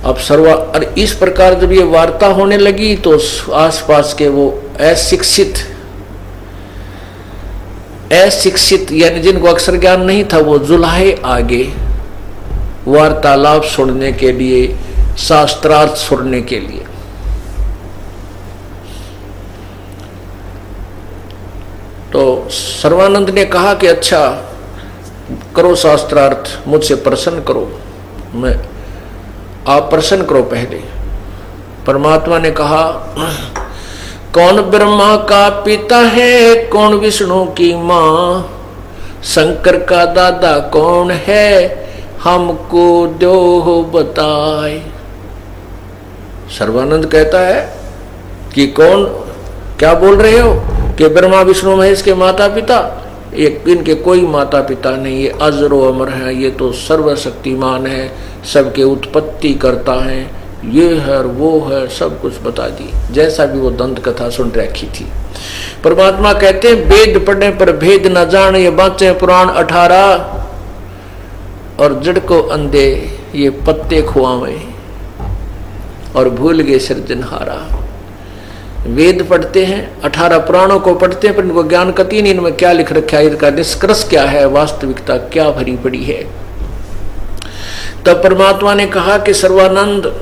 अब और इस प्रकार जब ये वार्ता होने लगी तो आसपास के वो अशिक्षित यानी जिनको अक्षर ज्ञान नहीं था वो जुलाहे आगे वार्तालाप सुनने के लिए, शास्त्रार्थ सुनने के लिए। तो सर्वानंद ने कहा कि अच्छा करो शास्त्रार्थ, मुझसे प्रश्न करो, आप प्रश्न करो पहले। परमात्मा ने कहा, कौन ब्रह्मा का पिता है, कौन विष्णु की माँ, शंकर का दादा कौन है, हमको दो बताए। सर्वानंद कहता है कि कौन, क्या बोल रहे हो कि ब्रह्मा विष्णु महेश के माता पिता? इनके कोई माता पिता नहीं, ये अजरो अमर है, ये तो सर्वशक्तिमान है, सबके उत्पत्ति करता है, ये है और वो है, सब कुछ बता दी, जैसा भी वो दंत कथा सुन रखी थी। परमात्मा कहते हैं, वेद पढ़ने पर भेद न जान, ये बाँचे पुराण 18 और जड़ को अंधे ये पत्ते खुआवे और भूल गए सृजनहारा। वेद पढ़ते हैं, 18 पुराणों को पढ़ते हैं, पर इनको ज्ञान कती नहीं, इनमें क्या लिख रखा है, इनका निष्कर्ष क्या है, वास्तविकता क्या भरी पड़ी है। तब परमात्मा ने कहा कि सर्वानंद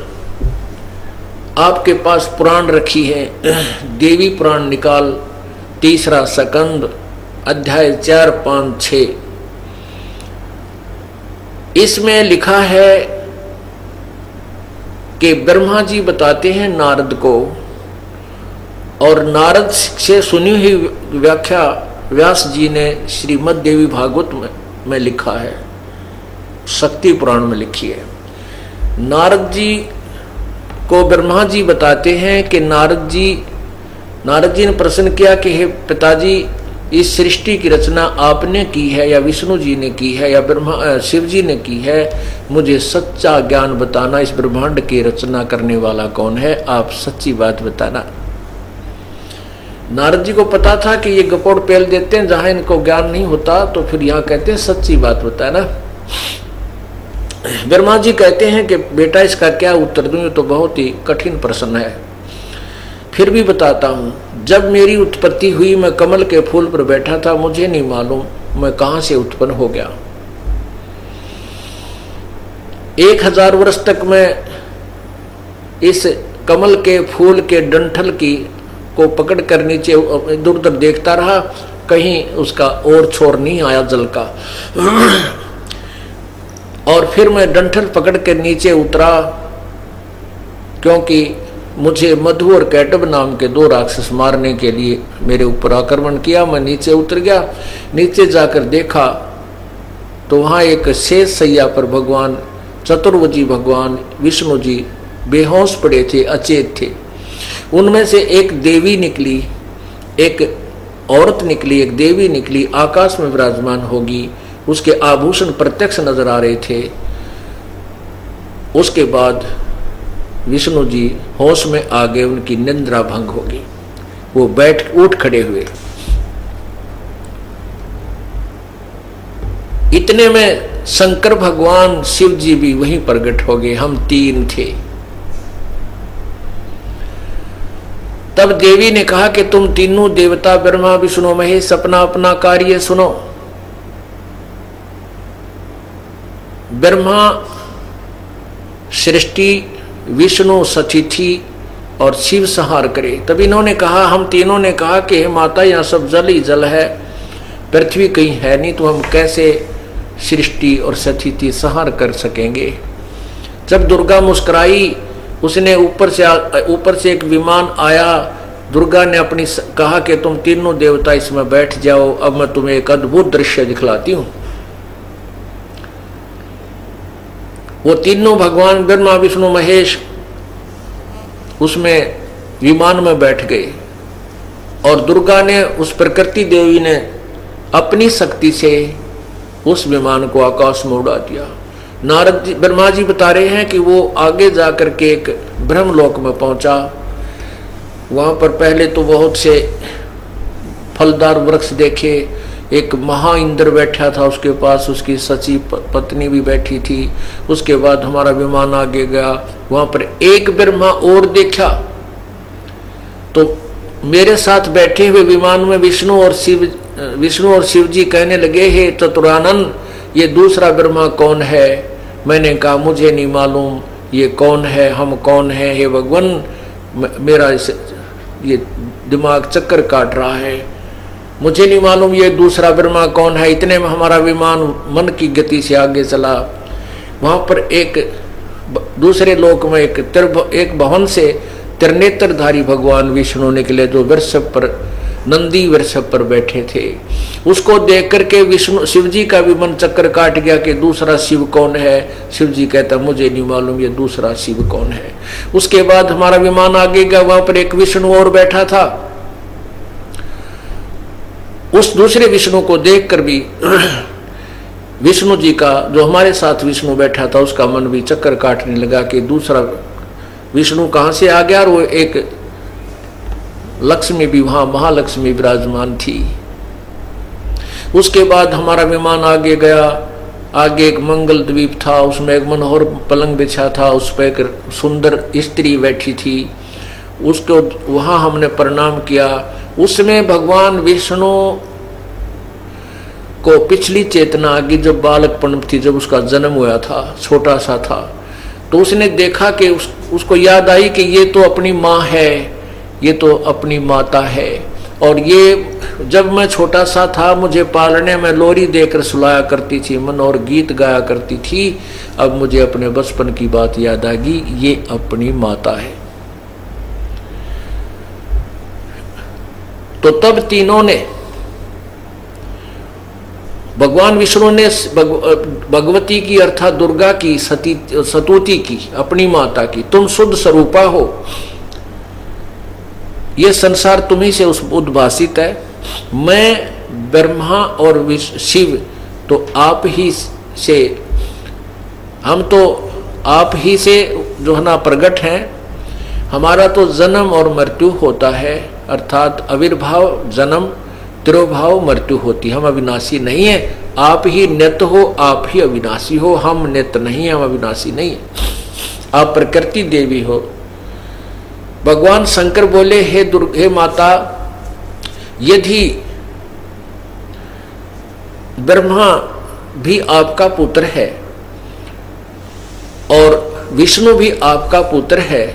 आपके पास पुराण रखी है, देवी पुराण निकाल, 3 स्कंद, अध्याय 4, 5, 6। इसमें लिखा है कि ब्रह्मा जी बताते हैं नारद को, और नारद से सुनी हुई व्याख्या व्यास जी ने श्रीमद् देवी भागवत में लिखा है, शक्ति पुराण में लिखी है। नारद जी को ब्रह्मा जी बताते हैं कि नारद जी ने प्रश्न किया कि हे पिताजी, इस सृष्टि की रचना आपने की है या विष्णु जी ने की है या शिव जी ने की है, मुझे सच्चा ज्ञान बताना, इस ब्रह्मांड की रचना करने वाला कौन है, आप सच्ची बात बताना। नारद जी को पता था कि ये गपोड़ पेल देते हैं, जहां इनको ज्ञान नहीं होता तो फिर यहाँ कहते हैं सच्ची बात बताना। ब्रह्मा जी कहते हैं कि बेटा इसका क्या उत्तर दूं, ये तो बहुत ही कठिन प्रश्न है। फिर भी बताता हूँ, जब मेरी उत्पत्ति हुई मैं कमल के फूल पर बैठा था, मुझे नहीं मालूम मैं कहाँ से उत्पन्न हो गया। 1000 वर्ष तक मैं इस कमल के फूल के डंठल की को पकड़ कर नीचे दूर दूर देखता रहा, कहीं उसका और छोर नहीं आया जल का। और फिर मैं डंठल पकड़ कर नीचे उतरा, क्योंकि मुझे मधु और कैटब नाम के 2 राक्षस मारने के लिए मेरे ऊपर आक्रमण किया। मैं नीचे उतर गया। नीचे जाकर देखा तो वहाँ एक शेष सैया पर भगवान चतुर्भुजी भगवान विष्णु जी बेहोश पड़े थे, अचेत थे। उनमें से एक देवी निकली, एक औरत निकली, एक देवी निकली, आकाश में विराजमान होगी। उसके आभूषण प्रत्यक्ष नजर आ रहे थे। उसके बाद विष्णु जी होश में आ गए, उनकी निद्रा भंग होगी। वो उठ खड़े हुए। इतने में शंकर भगवान शिव जी भी वहीं प्रकट हो गए। हम 3 थे। तब देवी ने कहा कि तुम तीनों देवता ब्रह्मा विष्णु महेश अपना अपना कार्य सुनो। ब्रह्मा सृष्टि, विष्णु सतिथि और शिव संहार करे। तब इन्होंने कहा, हम तीनों ने कहा कि हे माता, यहाँ सब जल ही जल है, पृथ्वी कहीं है नहीं, तो हम कैसे सृष्टि और सतिथि संहार कर सकेंगे। जब दुर्गा मुस्कुराई, उसने ऊपर से एक विमान आया। दुर्गा ने अपनी कहा कि तुम तीनों देवता इसमें बैठ जाओ, अब मैं तुम्हें एक अद्भुत दृश्य दिखलाती हूं। वो तीनों भगवान ब्रह्मा विष्णु महेश उसमें विमान में बैठ गए और दुर्गा ने, उस प्रकृति देवी ने अपनी शक्ति से उस विमान को आकाश में उड़ा दिया। नारद जी, ब्रह्मा जी बता रहे हैं कि वो आगे जाकर के एक ब्रह्मलोक में पहुंचा। वहां पर पहले तो बहुत से फलदार वृक्ष देखे। एक महा इंद्र बैठा था, उसके पास उसकी सची पत्नी भी बैठी थी। उसके बाद हमारा विमान आगे गया, वहां पर एक ब्रह्मा और देखा। तो मेरे साथ बैठे हुए विमान में विष्णु और शिव जी कहने लगे, हे चतुरानन, ये दूसरा ब्रह्मा कौन है? मैंने कहा, मुझे नहीं मालूम ये कौन है, हम कौन है। हे भगवान, मेरा ये दिमाग चक्कर काट रहा है, मुझे नहीं मालूम ये दूसरा ब्रह्मा कौन है। इतने में हमारा विमान मन की गति से आगे चला। वहां पर एक दूसरे लोक में एक भवन से त्रिनेत्रधारी भगवान विष्णु निकले, जो वृषभ पर, नंदी वृषभ पर बैठे थे। उसको देख करके विष्णु शिव जी का भी मन चक्कर काट गया कि दूसरा शिव कौन है। शिव जी कहता, मुझे नहीं मालूम ये दूसरा शिव कौन है। उसके बाद हमारा विमान आगे गया, वहां पर एक विष्णु और बैठा था। उस दूसरे विष्णु को देखकर भी विष्णु जी का, जो हमारे साथ विष्णु बैठा था, उसका मन भी चक्कर काटने लगा कि दूसरा विष्णु कहां से आ गया। और वो एक लक्ष्मी भी, वहां महालक्ष्मी विराजमान थी। उसके बाद हमारा विमान आगे गया। आगे एक मंगल द्वीप था, उसमें एक मनोहर पलंग बिछा था, उस पर एक सुंदर स्त्री बैठी थी। उसको वहां हमने प्रणाम किया। उसमें भगवान विष्णु को पिछली चेतना आ गई, जब बालकपन थी, जब उसका जन्म हुआ था, छोटा सा था। तो उसने देखा कि उसको याद आई कि ये तो अपनी माँ है, ये तो अपनी माता है। और ये जब मैं छोटा सा था, मुझे पालने में लोरी देकर सुलाया करती थी, मनोहर गीत गाया करती थी। अब मुझे अपने बचपन की बात याद आ गई, ये अपनी माता है। तो तब तीनों ने, भगवान विष्णु ने भगवती की अर्थात दुर्गा की, सतुति की, अपनी माता की, तुम शुद्ध स्वरूपा हो, ये संसार तुम्ही से उद्भासित है। मैं ब्रह्मा और शिव तो आप ही से, हम तो आप ही से जो है ना प्रकट हैं। हमारा तो जन्म और मृत्यु होता है, अर्थात आविर्भाव, जन्म, तिरोभाव, मृत्यु होती है। हम अविनाशी नहीं है। आप ही नित्य हो, आप ही अविनाशी हो। हम नित्य नहीं है, हम अविनाशी नहीं है। आप प्रकृति देवी हो। भगवान शंकर बोले, हे माता, यदि ब्रह्मा भी आपका पुत्र है और विष्णु भी आपका पुत्र है,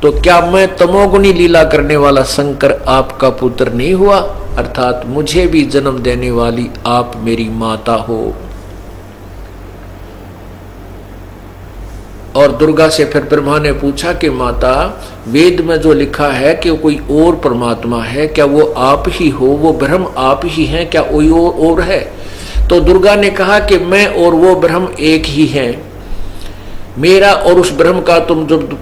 तो क्या मैं तमोगुणी लीला करने वाला शंकर आपका पुत्र नहीं हुआ? अर्थात मुझे भी जन्म देने वाली आप मेरी माता हो। और दुर्गा से फिर ब्रह्मा ने पूछा कि माता, वेद में जो लिखा है कि कोई और परमात्मा है, क्या वो आप ही हो? वो ब्रह्म आप ही हैं, क्या कोई और है? तो दुर्गा ने कहा कि मैं और वो ब्रह्म एक ही हैं। मेरा और उस ब्रह्म का तुम जब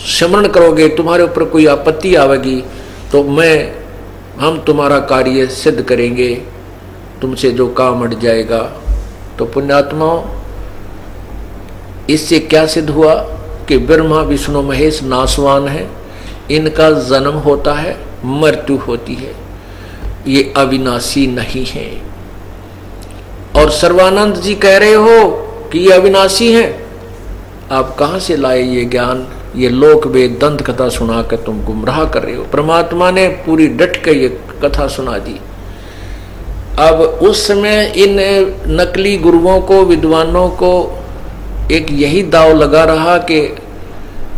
स्मरण करोगे, तुम्हारे ऊपर कोई आपत्ति आवेगी, तो हम तुम्हारा कार्य सिद्ध करेंगे, तुमसे जो काम अट जाएगा। तो पुण्यात्माओं, इससे क्या सिद्ध हुआ कि ब्रह्मा विष्णु महेश नाशवान है, इनका जन्म होता है, मृत्यु होती है, ये अविनाशी नहीं है। और सर्वानंद जी कह रहे हो कि ये अविनाशी हैं। आप कहां से लाए ये ज्ञान? ये लोक वेद दंत कथा सुना कर तुम गुमराह कर रहे हो। परमात्मा ने पूरी डट के ये कथा सुना दी। अब उस समय इन नकली गुरुओं को, विद्वानों को एक यही दाव लगा रहा कि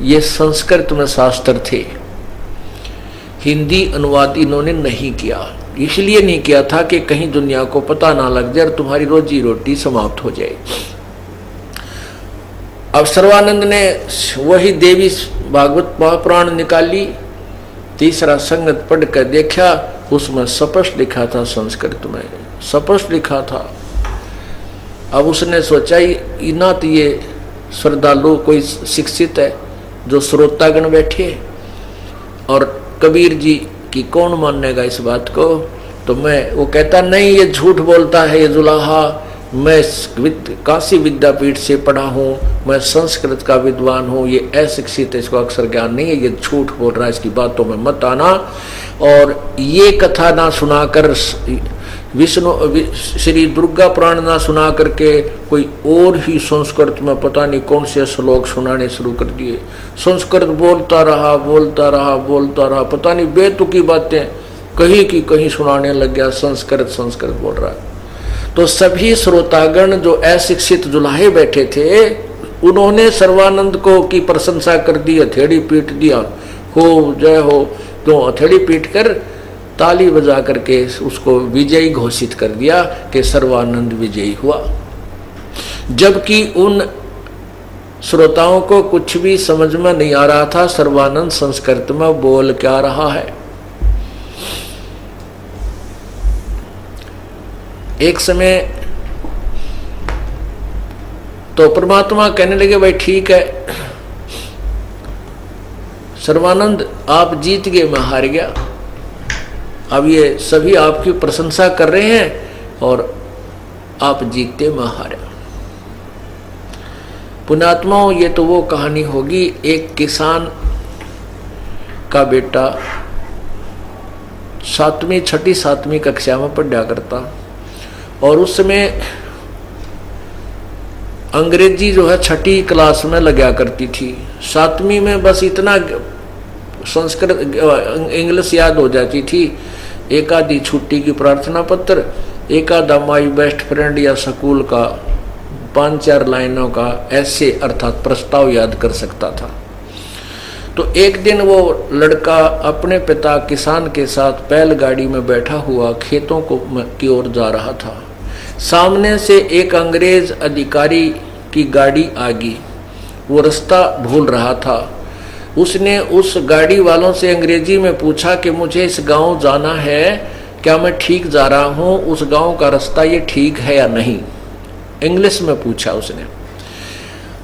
ये संस्कृत में शास्त्र थे, हिंदी अनुवाद इन्होंने नहीं किया। इसलिए नहीं किया था कि कहीं दुनिया को पता ना लग जाए और तुम्हारी रोजी रोटी समाप्त हो जाए। अब सर्वानंद ने वही देवी भागवत महापुराण निकाली, तीसरा संगत पढ़ कर देखा, उसमें स्पष्ट लिखा था, संस्कृत में स्पष्ट लिखा था। अब उसने सोचा इना तो ये श्रद्धालु कोई शिक्षित है जो श्रोतागण बैठे, और कबीर जी की कौन मानेगा इस बात को? तो वो कहता नहीं, ये झूठ बोलता है ये जुलाहा, मैं काशी विद्यापीठ से पढ़ा हूँ, मैं संस्कृत का विद्वान हूँ, ये अशिक्षित है, इसको अक्षर ज्ञान नहीं है, ये झूठ बोल रहा है, इसकी बातों में मत आना। और ये कथा ना सुनाकर, विष्णु श्री दुर्गा पुराण ना सुना करके कोई और ही संस्कृत में पता नहीं कौन से श्लोक सुनाने शुरू कर दिए। संस्कृत बोलता रहा, पता नहीं बेतुकी बातें कहीं की कहीं सुनाने लग गया, संस्कृत बोल रहा है। तो सभी श्रोतागण जो अशिक्षित जुलाहे बैठे थे, उन्होंने सर्वानंद को की प्रशंसा कर दी, हथेली पीट दिया, हो जय हो। तो हथेली पीट कर ताली बजा करके उसको विजयी घोषित कर दिया कि सर्वानंद विजयी हुआ। जबकि उन श्रोताओं को कुछ भी समझ में नहीं आ रहा था सर्वानंद संस्कृत में बोल क्या रहा है। एक समय तो परमात्मा कहने लगे, भाई ठीक है सर्वानंद, आप जीत गए, मैं हार गया। अब ये सभी आपकी प्रशंसा कर रहे हैं और आप जीतते, मैं हारा। पुण्यात्माओं, ये तो वो कहानी होगी, एक किसान का बेटा छठी सातवीं कक्षा में पढ़ा करता, और उस समय अंग्रेजी जो है छठी क्लास में लगा करती थी। सातवीं में बस इतना संस्कृत इंग्लिश याद हो जाती थी, एक आधी छुट्टी की प्रार्थना पत्र, एक आधा माई बेस्ट फ्रेंड या स्कूल का 5-4 लाइनों का ऐसे अर्थात प्रस्ताव याद कर सकता था। तो एक दिन वो लड़का अपने पिता किसान के साथ बैलगाड़ी में बैठा हुआ खेतों की ओर जा रहा था। सामने से एक अंग्रेज अधिकारी की गाड़ी आ गई, वो रास्ता भूल रहा था। उसने उस गाड़ी वालों से अंग्रेजी में पूछा कि मुझे इस गांव जाना है, क्या मैं ठीक जा रहा हूं, उस गांव का रास्ता ये ठीक है या नहीं, इंग्लिश में पूछा उसने।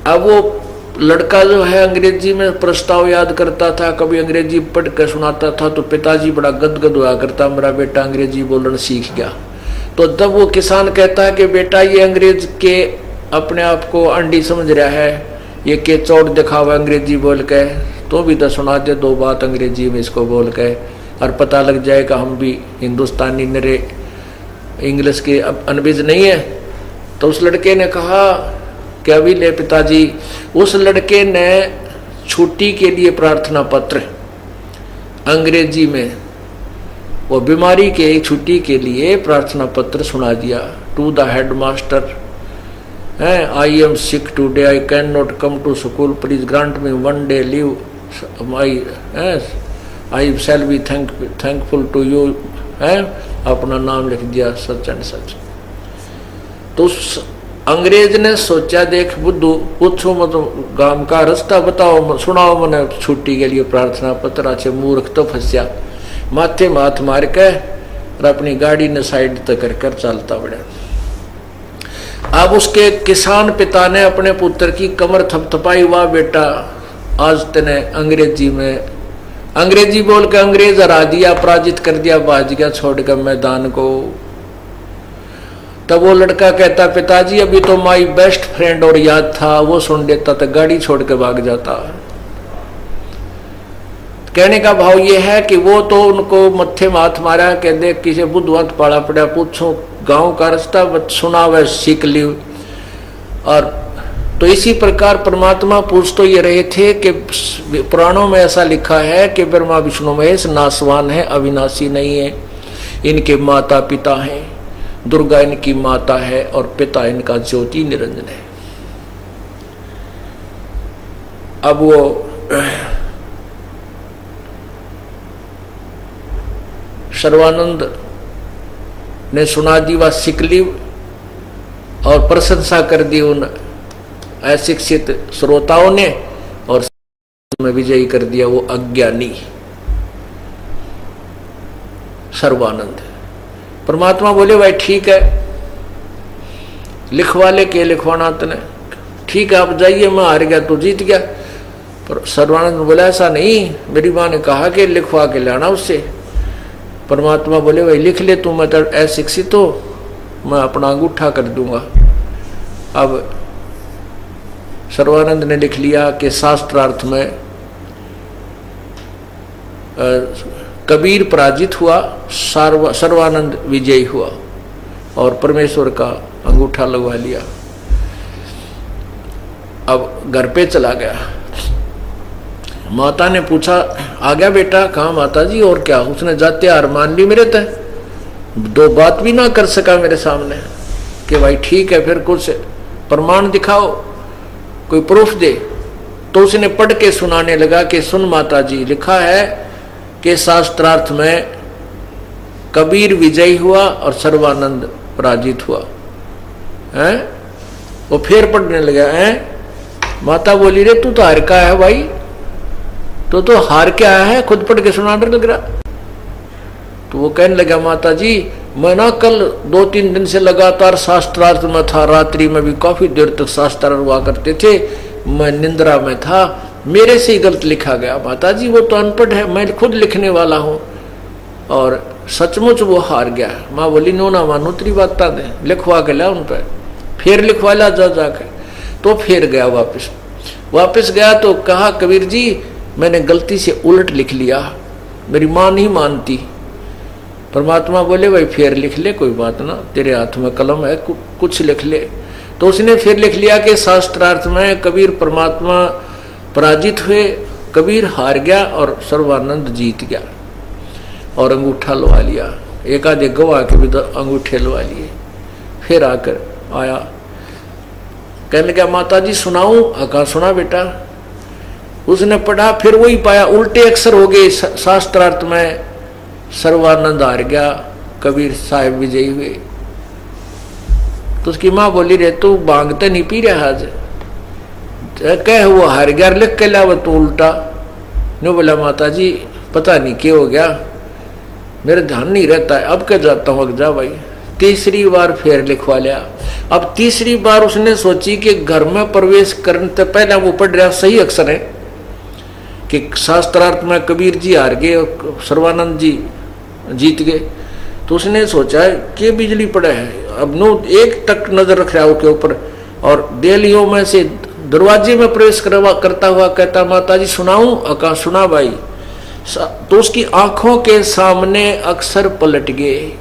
अब वो लड़का जो है अंग्रेजी में प्रस्ताव याद करता था, कभी अंग्रेजी पढ़ कर सुनाता था, तो पिताजी बड़ा गदगद हुआ करता, मेरा बेटा अंग्रेजी बोलना सीख गया। तो तब वो किसान कहता है कि बेटा ये अंग्रेज के अपने आप को अंडी समझ रहा है, ये के चौड़ दिखावा अंग्रेजी बोल के, तो भी तो सुना दे 2 बात अंग्रेजी में इसको बोल के, और पता लग जाएगा हम भी हिंदुस्तानी नरे इंग्लिश के अनभिज नहीं है। तो उस लड़के ने कहा कि अभी ले पिताजी। उस लड़के ने छुट्टी के लिए प्रार्थना पत्र अंग्रेजी में वो बीमारी के एक छुट्टी के लिए प्रार्थना पत्र सुना दिया। To the head master, I am sick today, I can not come to school, please grant me 1 day leave, I shall be thankful to you, अपना नाम लिख दिया सच एंड सच। तो अंग्रेज ने सोचा, देख बुद्धू, पूछो मत गांव का रास्ता बताओ, सुनाओ मैंने छुट्टी के लिए प्रार्थना पत्र। अच्छे मूर्ख तो फंसा, माथे में हाथ मार के और अपनी गाड़ी ने साइड तक कर चलता बढ़ा। अब उसके किसान पिता ने अपने पुत्र की कमर थपथपाई, वाह बेटा आज तेने अंग्रेजी बोल के अंग्रेज हरा दिया, पराजित कर दिया, भाज गया छोड़कर मैदान को। तब वो लड़का कहता, पिताजी अभी तो माई बेस्ट फ्रेंड और याद था, वो सुन लेता तो गाड़ी छोड़ के भाग जाता। कहने का भाव ये है कि वो तो उनको मत्थे में हाथ मारा कि देख किसी बुद्धवंत पाला पड़ा, पूछो गांव का रास्ता सुना वह सीख ली। और तो इसी प्रकार परमात्मा पूछ तो ये रहे थे कि पुराणों में ऐसा लिखा है कि ब्रह्मा विष्णु महेश नासवान है, अविनाशी नहीं है, इनके माता पिता हैं, दुर्गा इनकी माता है और पिता इनका ज्योति निरंजन है। अब वो सर्वानंद ने सुना दी वह सिकली और प्रशंसा कर दी उन अशिक्षित श्रोताओं ने, और में विजयी कर दिया वो अज्ञानी सर्वानंद। परमात्मा बोले भाई ठीक है, लिखवा ले के लिखवाना तने, ठीक है आप जाइए, मैं हार गया तो जीत गया। पर सर्वानंद बोला ऐसा नहीं, मेरी माँ ने कहा कि लिखवा के लाना उससे। परमात्मा बोले भाई लिख ले तू, मैं तो अशिक्षित हो, मैं अपना अंगूठा कर दूंगा। अब सर्वानंद ने लिख लिया कि शास्त्रार्थ में कबीर पराजित हुआ, सर्वानंद विजयी हुआ और परमेश्वर का अंगूठा लगवा लिया। अब घर पे चला गया। माता ने पूछा, आ गया बेटा? कहाँ माता जी? और क्या? उसने जाते हार मान ली मेरे तय, दो बात भी ना कर सका मेरे सामने कि भाई ठीक है फिर कुछ प्रमाण दिखाओ, कोई प्रूफ दे। तो उसने पढ़ के सुनाने लगा कि सुन माता जी, लिखा है कि शास्त्रार्थ में कबीर विजयी हुआ और सर्वानंद पराजित हुआ है। वो फिर पढ़ने लगा है। माता बोली रे तू तो हार का है भाई, तो हार के आया है, खुद पढ़ के सुनाने लग रहा। तो वो कहने लगा माता जी मैं ना कल 2-3 दिन से लगातार शास्त्रार्थ में था, रात्रि में भी काफी देर तक शास्त्रार्थ हुआ करते थे, मैं निंद्रा में था, मेरे से ही गलत लिखा गया। माता जी वो तो अनपढ़ है, मैं खुद लिखने वाला हूँ और सचमुच वो हार गया। माँ बोली नो ना मानो तेरी बात दे, लिखवा के ला उन पर, फिर लिखवा ला जाके। तो फिर गया वापस गया तो कहा कबीर जी मैंने गलती से उलट लिख लिया, मेरी माँ नहीं मानती। परमात्मा बोले भाई फिर लिख ले, कोई बात ना, तेरे हाथ में कलम है, कुछ लिख ले। तो उसने फिर लिख लिया कि शास्त्रार्थ में कबीर परमात्मा पराजित हुए, कबीर हार गया और सर्वानंद जीत गया और अंगूठा लवा लिया। एक आधे गवाह के भी तो अंगूठे लवा लिए। फिर आकर आया, कहने लगा माता जी सुनाऊं? कहा सुना बेटा। उसने पढ़ा, फिर वही पाया, उल्टे अक्षर हो गए। शास्त्रार्थ में सर्वानंद हार गया, कबीर साहिब विजयी हुए। तो उसकी माँ बोली रे तू भांगते नहीं पी रहा आज? कह वो हार गया लिख के ला, वो तो उल्टा। नो बोला माता जी पता नहीं क्या हो गया, मेरा ध्यान नहीं रहता है, अब क्या जाता हूँ, जा भाई। तीसरी बार फिर लिखवा लिया। अब तीसरी बार उसने सोची कि घर में प्रवेश करने से पहले वो पढ़ रहा सही अक्षर है कि शास्त्रार्थ में कबीर जी हार गए और सर्वानंद जी जीत गए। तो उसने सोचा कि बिजली पड़े है, अब नो एक तक नजर रख रहा उसके ऊपर और देलियों में से दरवाजे में प्रवेश करता हुआ कहता माता जी सुनाऊं? अका सुना भाई। तो उसकी आंखों के सामने अक्षर पलट गए।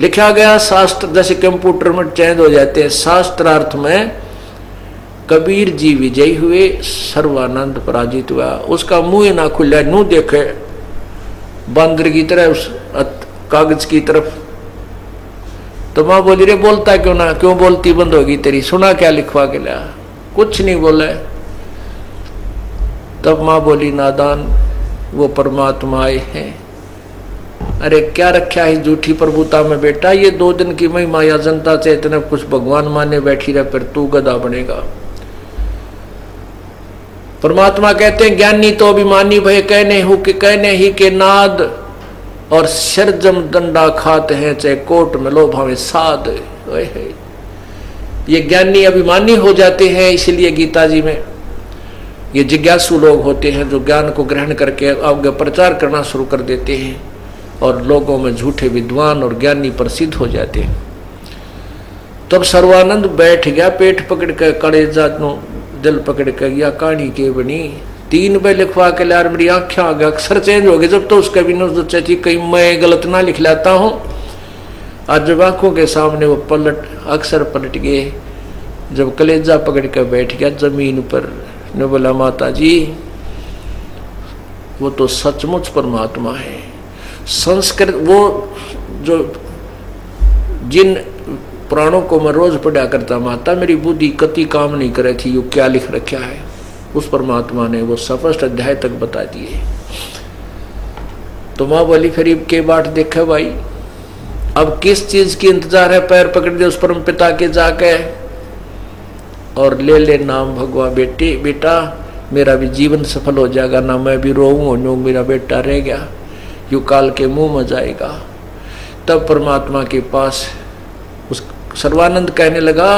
लिखा गया शास्त्र, जैसे कंप्यूटर में चेंज हो जाते हैं, शास्त्रार्थ में कबीर जी विजयी हुए, सर्वानंद पराजित हुआ। उसका मुंह ना खुला, नू देखे बंदर की तरह उस कागज की तरफ। तो माँ बोली रे बोलता क्यों ना, क्यों बोलती बंद होगी तेरी, सुना क्या लिखवा के लिया, कुछ नहीं बोला। तब माँ बोली नादान वो परमात्मा आए हैं। अरे क्या रखा है झूठी प्रभुता में बेटा, ये 2 दिन की महिमा या जनता से इतने कुछ भगवान माने बैठी रहे, फिर तू गधा बनेगा। परमात्मा कहते हैं ज्ञानी तो अभिमानी भय कहने ही के नाद, और शरजम दंडा खाते हैं चाहे कोट में लो भावे साध। ये ज्ञानी अभिमानी हो जाते हैं, इसलिए गीता जी में ये जिज्ञासु लोग होते हैं जो ज्ञान को ग्रहण करके आगे प्रचार करना शुरू कर देते हैं और लोगों में झूठे विद्वान और ज्ञानी प्रसिद्ध हो जाते हैं। तब सर्वानंद बैठ गया, पेट पकड़ के कलेजा दिल पकड़ के, या कहानी के बनी 3 बार लिखवा के यार मेरी आंखें आ गया, अक्षर चेंज हो गए। जब तो उसका भी सोचा थी कहीं मैं गलत ना लिख लेता हूँ। आज जब आंखों के सामने वो अक्षर पलट गए, जब कलेजा पकड़ के बैठ गया जमीन पर, ने बोला माता जी वो तो सचमुच परमात्मा है। संस्कृत वो जो जिन पुराणों को मैं रोज पढ़ा करता माता, मेरी बुद्धि कति काम नहीं करे थी, यू क्या लिख रखा है, उस परमात्मा ने वो स्पष्ट अध्याय तक बता दिए। तो माँ बोली फिर के बाट देखे भाई, अब किस चीज की इंतजार है, पैर पकड़ दे उस परम पिता के जाके और ले ले नाम भगवान। बेटा मेरा भी जीवन सफल हो जाएगा ना, मैं भी रोऊं मेरा बेटा रह गया, यू काल के मुंह में जाएगा। तब परमात्मा के पास उस सर्वानंद कहने लगा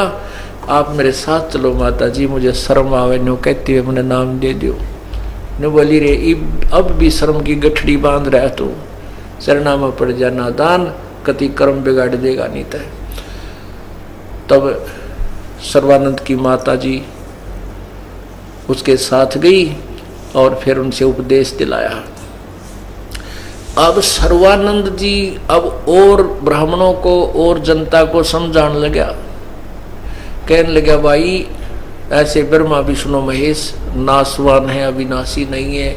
आप मेरे साथ चलो माता जी, मुझे शर्म आवे नो कहती हुए मैंने नाम दे दियो। ने बोली रे अब भी शर्म की गठड़ी बांध रहा तू, चरणा में पड़ जा नादान, कति कर्म बिगाड़ देगा नहीं तय। तब सर्वानंद की माता जी उसके साथ गई और फिर उनसे उपदेश दिलाया। अब सर्वानंद जी अब और ब्राह्मणों को और जनता को समझाने लगा, कहने लगा भाई ऐसे ब्रह्मा विष्णु महेश नासवान है, अविनाशी नहीं है,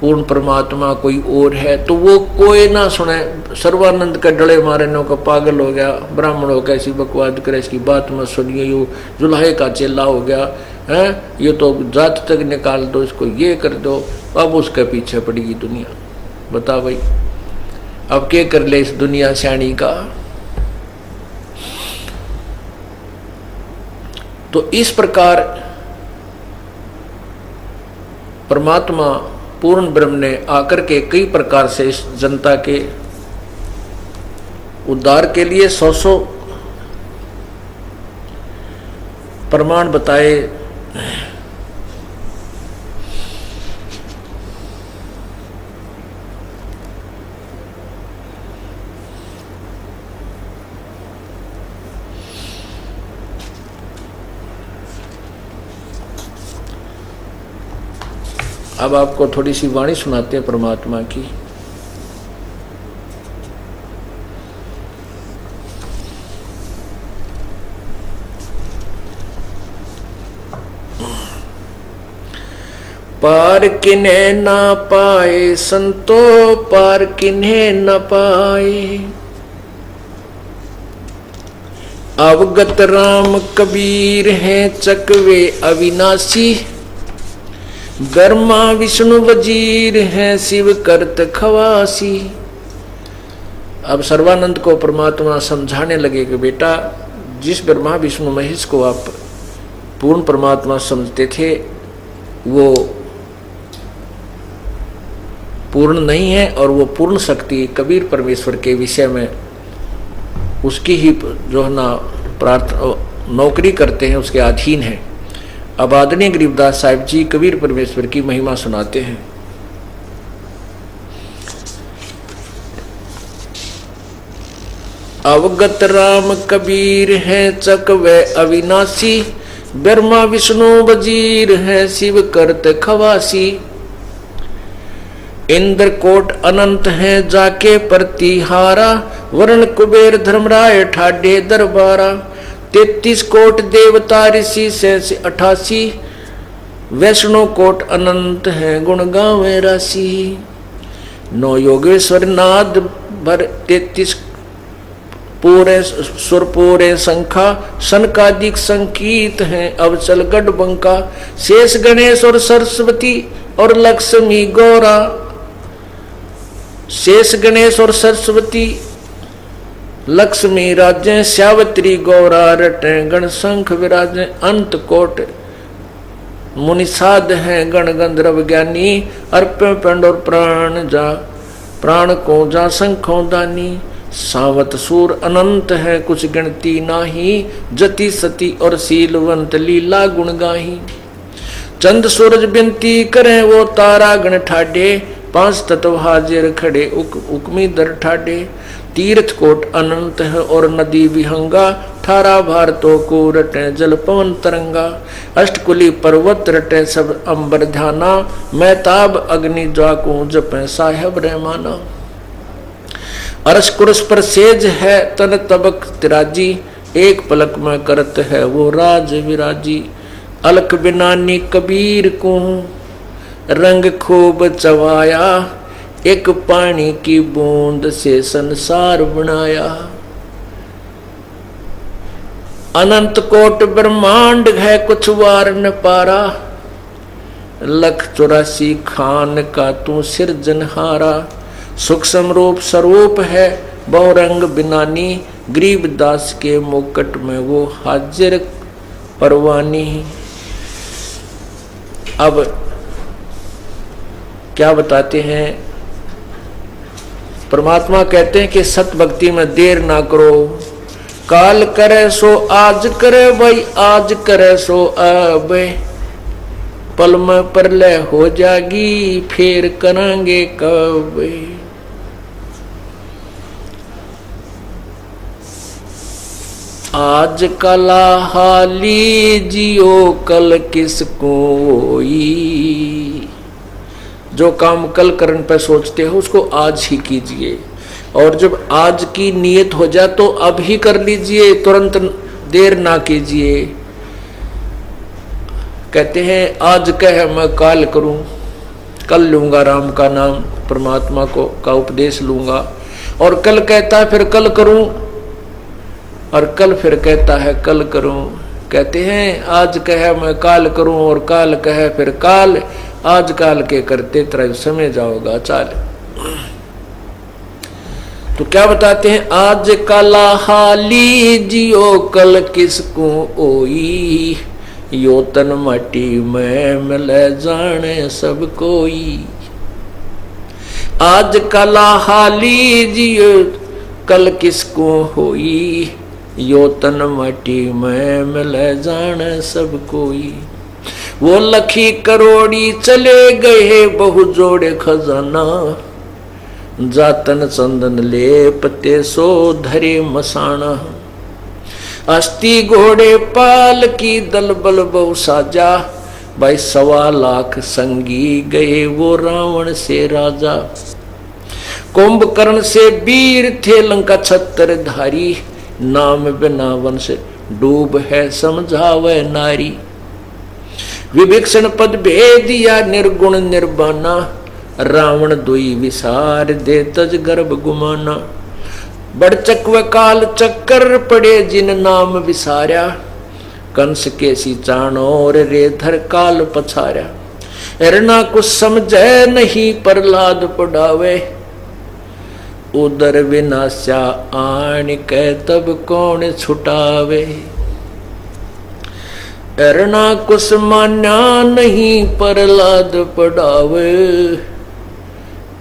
पूर्ण परमात्मा कोई और है, तो वो कोई ना सुने। सर्वानंद का डले मारे नो का पागल हो गया, ब्राह्मणों का ऐसी बकवाद करे, इसकी बात मत सुनिए, यू जुल्हे का चेला हो गया है, ये तो जात तक निकाल दो, इसको ये कर दो। अब उसके पीछे पड़ेगी दुनिया। बता भाई अब क्या कर ले इस दुनिया श्याणी का। तो इस प्रकार परमात्मा पूर्ण ब्रह्म ने आकर के कई प्रकार से इस जनता के उद्धार के लिए 100 प्रमाण बताए। अब आपको थोड़ी सी वाणी सुनाते हैं परमात्मा की। पार किन्हें ना पाए संतो, पार किन्हें न पाए, अवगत राम कबीर हैं चकवे अविनाशी, ब्रह्मा विष्णु वजीर हैं शिव करत खवासी। अब सर्वानंद को परमात्मा समझाने लगे कि बेटा जिस ब्रह्मा विष्णु महेश को आप पूर्ण परमात्मा समझते थे वो पूर्ण नहीं है, और वो पूर्ण शक्ति कबीर परमेश्वर के विषय में उसकी ही जो है ना नौकरी करते हैं, उसके अधीन है। अब आदरणीय गरीबदास साहिब जी कबीर परमेश्वर की महिमा सुनाते हैं। अवगत राम कबीर हैं चकवे अविनाशी, ब्रह्मा विष्णु वजीर हैं शिव करत खवासी, इंद्र कोट अनंत हैं जाके प्रतिहारा, वर्ण कुबेर धर्मराय ठाडे दरबारा, 33 कोट देवता ऋषि से 88, वैष्णो कोट अनंत हैं गुण गावे राशि। नौ योगेश्वर नाद भर 33 पूरे सुर पूरे शंखा सनकादिक संकीत हैं अब चल गढ़ बंका शेष गणेश और सरस्वती और लक्ष्मी गौरा शेष गणेश और सरस्वती लक्ष्मी राजें श्यावत्री गौरा रटे गण शंख विराजें अंत कोट मुनिषाद हैं गण गंधर्व ज्ञानी अर्प्य पिंड और प्राण को जा शंखों दानी सावत सूर अनंत है कुछ गिनती नाही जति सती और शीलवंत लीला गुण गाही चंद सूरज बिनती करें वो तारा गण ठाडे 5 तत्व हाजिर खड़े उकमी दर ठाडे तीर्थ कोट अनंत है और नदी विहंगा 18 भारतों को रटे जल पवन तरंगा अष्टकुली पर्वत रटे सब अंबर ध्याना मैताब अग्नि ज्वाकू जपे साहेब रहमाना अरस कुरस पर सेज है तन तबक तिराजी एक पलक में करत है वो राज विराजी अलख बिनानी कबीर को रंग खूब चवाया एक पानी की बूंद से संसार बनाया अनंत कोट ब्रह्मांड है कुछ वार न पारा 184 खान का तू सिरजनहारा सूक्ष्म रूप स्वरूप है बहुरंग बिनानी गरीबदास के मुकुट में वो हाजिर परवानी। अब क्या बताते हैं परमात्मा कहते हैं कि सत भक्ति में देर ना करो काल करे सो आज करे भाई आज करे सो अब पल में प्रलय हो जाएगी फिर करेंगे कब आज कला हाली जियो कल किसको जो काम कल करने पर सोचते हो उसको आज ही कीजिए और जब आज की नियत हो जाए तो अब ही कर लीजिए तुरंत देर ना कीजिए। कहते हैं आज कह मैं काल करूं कल लूंगा राम का नाम परमात्मा को का उपदेश लूंगा और कल कहता है फिर कल करूं और कल फिर कहता है कल करूं। कहते हैं आज कहे मैं काल करूं और काल कहे फिर काल आज काल के करते तरह समय जाओगा चाल। तो क्या बताते हैं आज काला हाली जियो कल किसको ओई यो तन माटी में मिल जाने सब कोई। आज काला हाली जियो कल किसको होई यो तन माटी में मिल जाने सब कोई। वो लखी करोड़ी चले गए बहु जोड़े खजाना जातन चंदन लेपते सो धरे मसाना। अस्थि घोड़े पाल की दल बल बहु साजा भाई 1.25 लाख संगी गए वो रावण से राजा। कुंभकर्ण से वीर थे लंका 76 धारी नाम बिना वंश डूब है समझावे नारी। विभीषण पद भेद या निर्गुण निर्बाना रावण दुई विसार दे तज गर्भ गुमाना। बड़चक व काल चक्कर पड़े जिन नाम विसार्या कंस के सी चाणोर रे धर काल पछार्या। एरना कुछ समझे नहीं प्रहलाद पढ़ावे उदर विनाशा आन के तब कौन छुटावे। एरना कुछ मान्या नहीं प्रहलाद पढ़ावे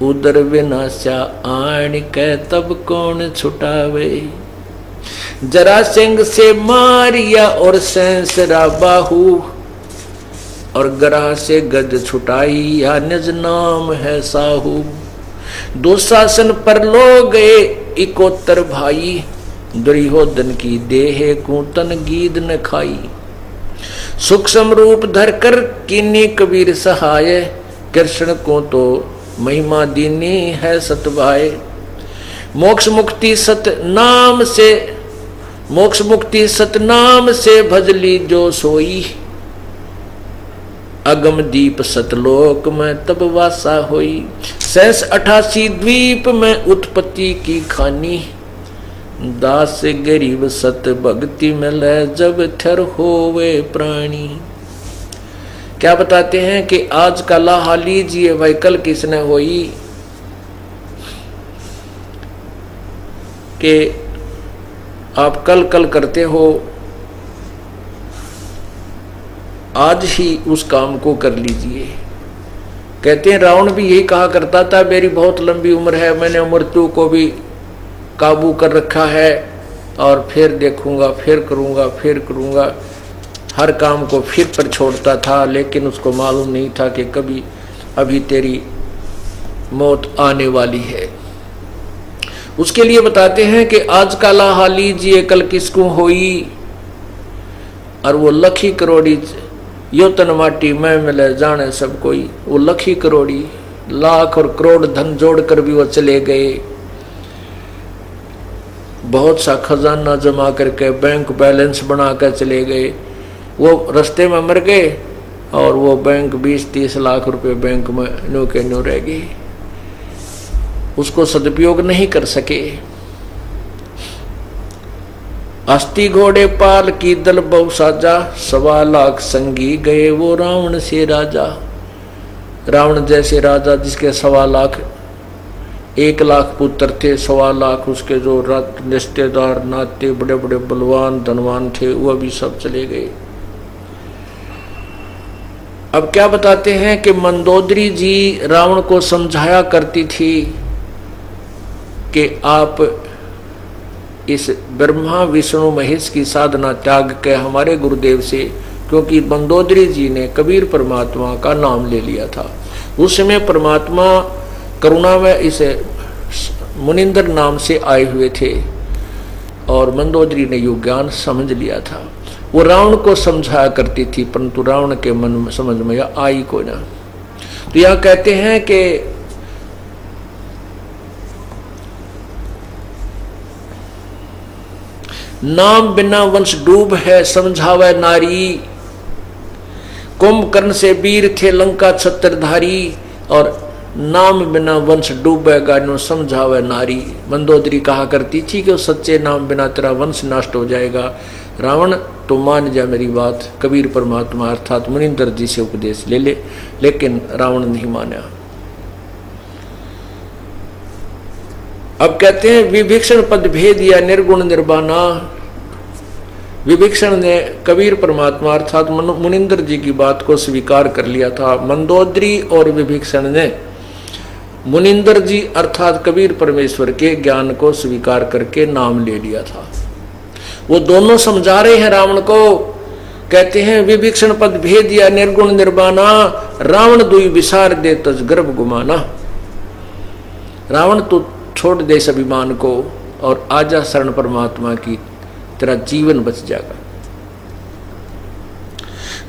उदर विनाशा आन के तब कौन छुटावे। जरासंध से मारिया और सहसरा बाहु और ग्रह से गज छुटाई या निज नाम है साहू। दुशासन पर लो गए 71 भाई दुर्योधन की देह कूतन गीद न खाई। सूक्ष्म रूप धरकर कीनी कबीर सहाय कृष्ण को तो महिमा दीनी है सतभाय। मोक्ष मुक्ति सतनाम से भजली जो सोई अगम दीप सतलोक में तब वासा होई, सहस 88 द्वीप में उत्पत्ति की खानी, दास गरीब सत भक्ति में ले जब थर होवे प्राणी। क्या बताते हैं कि आज का लाहा लीजिए भाई, कल किसने होई, कि आप कल कल करते हो, आज ही उस काम को कर लीजिए। कहते हैं रावण भी यही कहा करता था, मेरी बहुत लंबी उम्र है, मैंने मृत्यु को भी काबू कर रखा है, और फिर देखूंगा, फिर करूंगा, हर काम को फिर पर छोड़ता था। लेकिन उसको मालूम नहीं था कि कभी अभी तेरी मौत आने वाली है। उसके लिए बताते हैं कि आज का लाहा लीजिए कल किसको होई, और वो लखी करोड़ी यो तन माटी मैं मिले जाने सब कोई। वो लखी करोड़ी लाख और करोड़ धन जोड़कर भी वो चले गए, बहुत सा खजाना जमा करके बैंक बैलेंस बनाकर चले गए। वो रास्ते में मर गए और वो बैंक 20-30 लाख रुपए बैंक में न्यू के न्यू रह गए, उसको सदुपयोग नहीं कर सके। अस्थि घोड़े पाल की दल बहु साजा, 1.25 लाख संगी गए वो रावण से राजा। रावण जैसे राजा जिसके 1.25 लाख, 1 लाख पुत्र थे, 1.25 लाख उसके जो रिश्तेदार नाते बड़े बड़े बलवान धनवान थे, वह भी सब चले गए। अब क्या बताते हैं कि मंदोदरी जी रावण को समझाया करती थी कि आप इस ब्रह्मा विष्णु महेश की साधना त्याग के हमारे गुरुदेव से, क्योंकि मंदोदरी जी ने कबीर परमात्मा का नाम ले लिया था। उस समय परमात्मा करुणा में इस मुनिंदर नाम से आए हुए थे और मंदोदरी ने यो ज्ञान समझ लिया था। वो रावण को समझाया करती थी, परंतु रावण के मन में समझ में आई को ना। तो यह कहते हैं कि नाम बिना वंश डूब है समझावे नारी, कुंभकर्ण से वीर थे लंका छत्रधारी, और नाम बिना वंश डूबेगा नो समझावे नारी। मंदोदरी कहा करती थी कि सच्चे नाम बिना तेरा वंश नष्ट हो जाएगा। रावण तो मान जा मेरी बात, कबीर परमात्मा अर्थात मुनिंदर जी से उपदेश ले ले, लेकिन रावण नहीं माना। अब कहते हैं विभीषण पद भेद या निर्गुण निर्वाणा। विभीषण ने कबीर परमात्मा अर्थात मुनिंदर जी की बात को स्वीकार कर लिया था। मंदोदरी और विभीषण ने मुनिंदर जी अर्थात कबीर परमेश्वर के ज्ञान को स्वीकार करके नाम ले लिया था। वो दोनों समझा रहे हैं रावण को, कहते हैं विभीषण पद भेद या निर्गुण निर्वाणा, रावण दुई विसार दे तज गर्भ गुमाना। रावण तो छोड़ दे इस अभिमान को और आजा शरण परमात्मा की, तेरा जीवन बच जाएगा।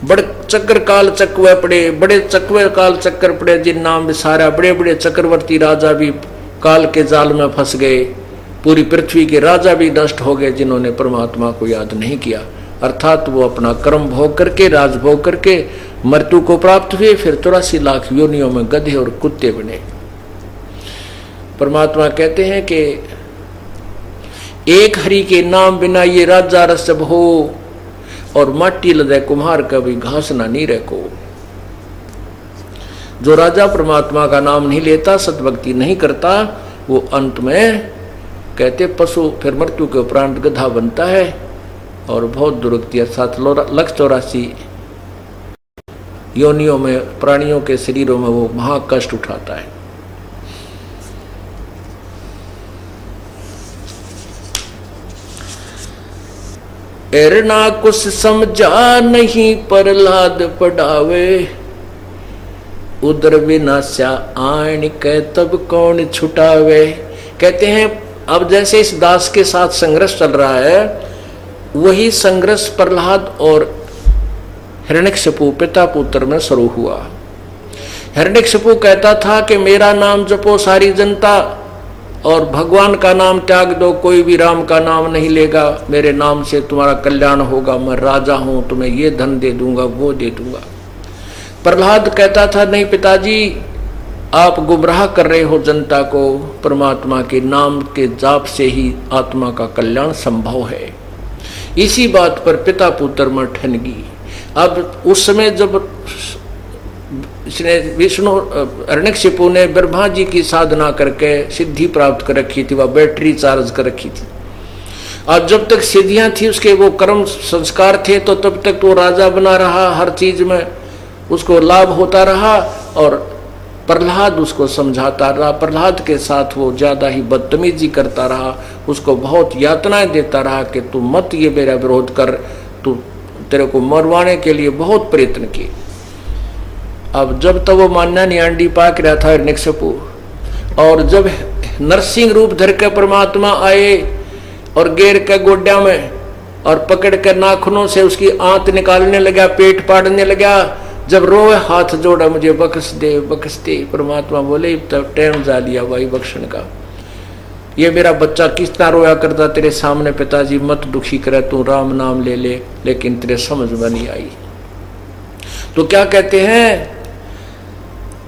बड़े चक्कर काल चकवे पड़े, बड़े चकवे काल चक्कर पड़े जिन नाम विसारा। बड़े बड़े चक्रवर्ती राजा भी काल के जाल में फंस गए, पूरी पृथ्वी के राजा भी नष्ट हो गए जिन्होंने परमात्मा को याद नहीं किया। अर्थात वो अपना कर्म भोग करके, राज भोग करके मृत्यु को प्राप्त हुए, फिर 83 लाख योनियों में गधे और कुत्ते बने। परमात्मा कहते हैं कि एक हरि के नाम बिना ये राजा रसब हो, और माटी लदे कुम्हार कभी घास ना नी रखो। जो राजा परमात्मा का नाम नहीं लेता, सतभक्ति नहीं करता, वो अंत में कहते पशु, फिर मृत्यु के उपरांत गधा बनता है और बहुत दुर्गति अर्थात 184 योनियों में प्राणियों के शरीरों में वो महाकष्ट उठाता है। एरना कुछ समझा नहीं प्रहलाद पढ़ावे, उदर विनाशा आन के तब कौन छुटावे। कहते हैं अब जैसे इस दास के साथ संघर्ष चल रहा है, वही संघर्ष प्रहलाद और हिरण्यकशिपु पिता पुत्र में शुरू हुआ। हिरण्यकशिपु कहता था कि मेरा नाम जपो सारी जनता, और भगवान का नाम त्याग दो, कोई भी राम का नाम नहीं लेगा, मेरे नाम से तुम्हारा कल्याण होगा, मैं राजा हूं, तुम्हें ये धन दे दूंगा, वो दे दूंगा। प्रहलाद कहता था, नहीं पिताजी, आप गुमराह कर रहे हो जनता को, परमात्मा के नाम के जाप से ही आत्मा का कल्याण संभव है। इसी बात पर पिता पुत्र में ठनगी। अब उस समय जब इसने विष्णु हिरण्यकशिपु ने ब्रह्मा जी की साधना करके सिद्धि प्राप्त कर रखी थी, वह बैटरी चार्ज कर रखी थी, और जब तक सिद्धियां थी उसके वो कर्म संस्कार थे, तो तब तक तो राजा बना रहा, हर चीज में उसको लाभ होता रहा। और प्रहलाद उसको समझाता रहा, प्रहलाद के साथ वो ज्यादा ही बदतमीजी करता रहा, उसको बहुत यातनाएं देता रहा कि तू मत ये मेरा विरोध कर, तू तेरे को मरवाने के लिए बहुत प्रयत्न किए। अब जब तक वो मानना नहीं आंडी पाक रहा था हिरण्यकशिपु, और जब नरसिंह रूप धर के परमात्मा आए और गेर के गोड्या में और पकड़ कर नाखूनों से उसकी आंत निकालने लगा, पेट पाड़ने लगा, जब रोए हाथ जोड़ा, मुझे बख्श दे बख्श दे। परमात्मा बोले, तब टाइम जा लिया भाई बख्शण का, ये मेरा बच्चा किस तरह रोया करता तेरे सामने, पिताजी मत दुखी करे, तू राम नाम ले ले, लेकिन तेरे समझ में नहीं आई। तो क्या कहते हैं,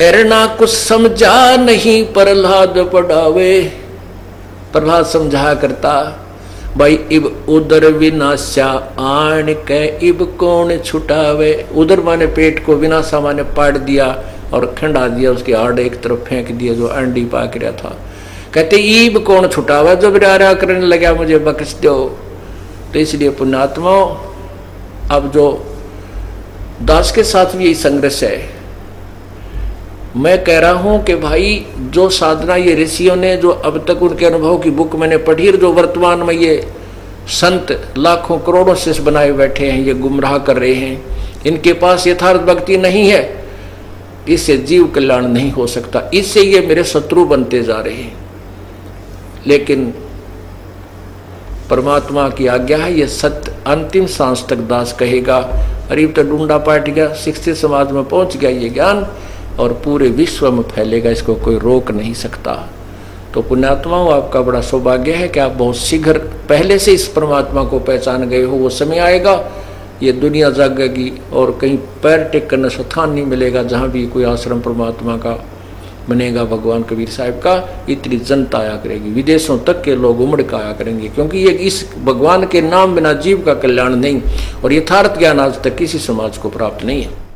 एरना कुछ समझा नहीं प्रहलाद पढ़ावे। प्रहलाद समझा करता, भाई इब उदर विनाशा आन के इब कौन छुटावे। उदर माने पेट को, विनाशा माने पाट दिया और खंडा दिया, उसके आड़ एक तरफ फेंक दिया जो अंडी पाक रहा था। कहते ईब कौन छुटावा, जब रारा करने लगा मुझे बख्श दो। तो इसलिए पुण्यात्मा, अब जो दास के साथ भी यही संघर्ष है। मैं कह रहा हूं कि भाई जो साधना ये ऋषियों ने, जो अब तक उनके अनुभव की बुक मैंने पढ़ी, जो वर्तमान में ये संत लाखों करोड़ों शिष्य बनाए बैठे हैं, ये गुमराह कर रहे हैं, इनके पास यथार्थ भक्ति नहीं है, इससे जीव कल्याण नहीं हो सकता, इससे ये मेरे शत्रु बनते जा रहे हैं। लेकिन परमात्मा की आज्ञा है, ये सत्य अंतिम सांस तक दास कहेगा। अरीब तो ढूंढा पाट गया, शिक्षित समाज में पहुंच गया ये ज्ञान, और पूरे विश्व में फैलेगा, इसको कोई रोक नहीं सकता। तो पुण्यात्माओं, आपका बड़ा सौभाग्य है कि आप बहुत शीघ्र पहले से इस परमात्मा को पहचान गए हो। वो समय आएगा, ये दुनिया जागेगी और कहीं पैर टेक करने स्थान नहीं मिलेगा जहाँ भी कोई आश्रम परमात्मा का बनेगा, भगवान कबीर साहब का। इतनी जनता आया करेगी, विदेशों तक के लोग उमड़ कर आया करेंगे, क्योंकि ये इस भगवान के नाम बिना जीव का कल्याण नहीं, और यथार्थ ज्ञान आज तक किसी समाज को प्राप्त नहीं है।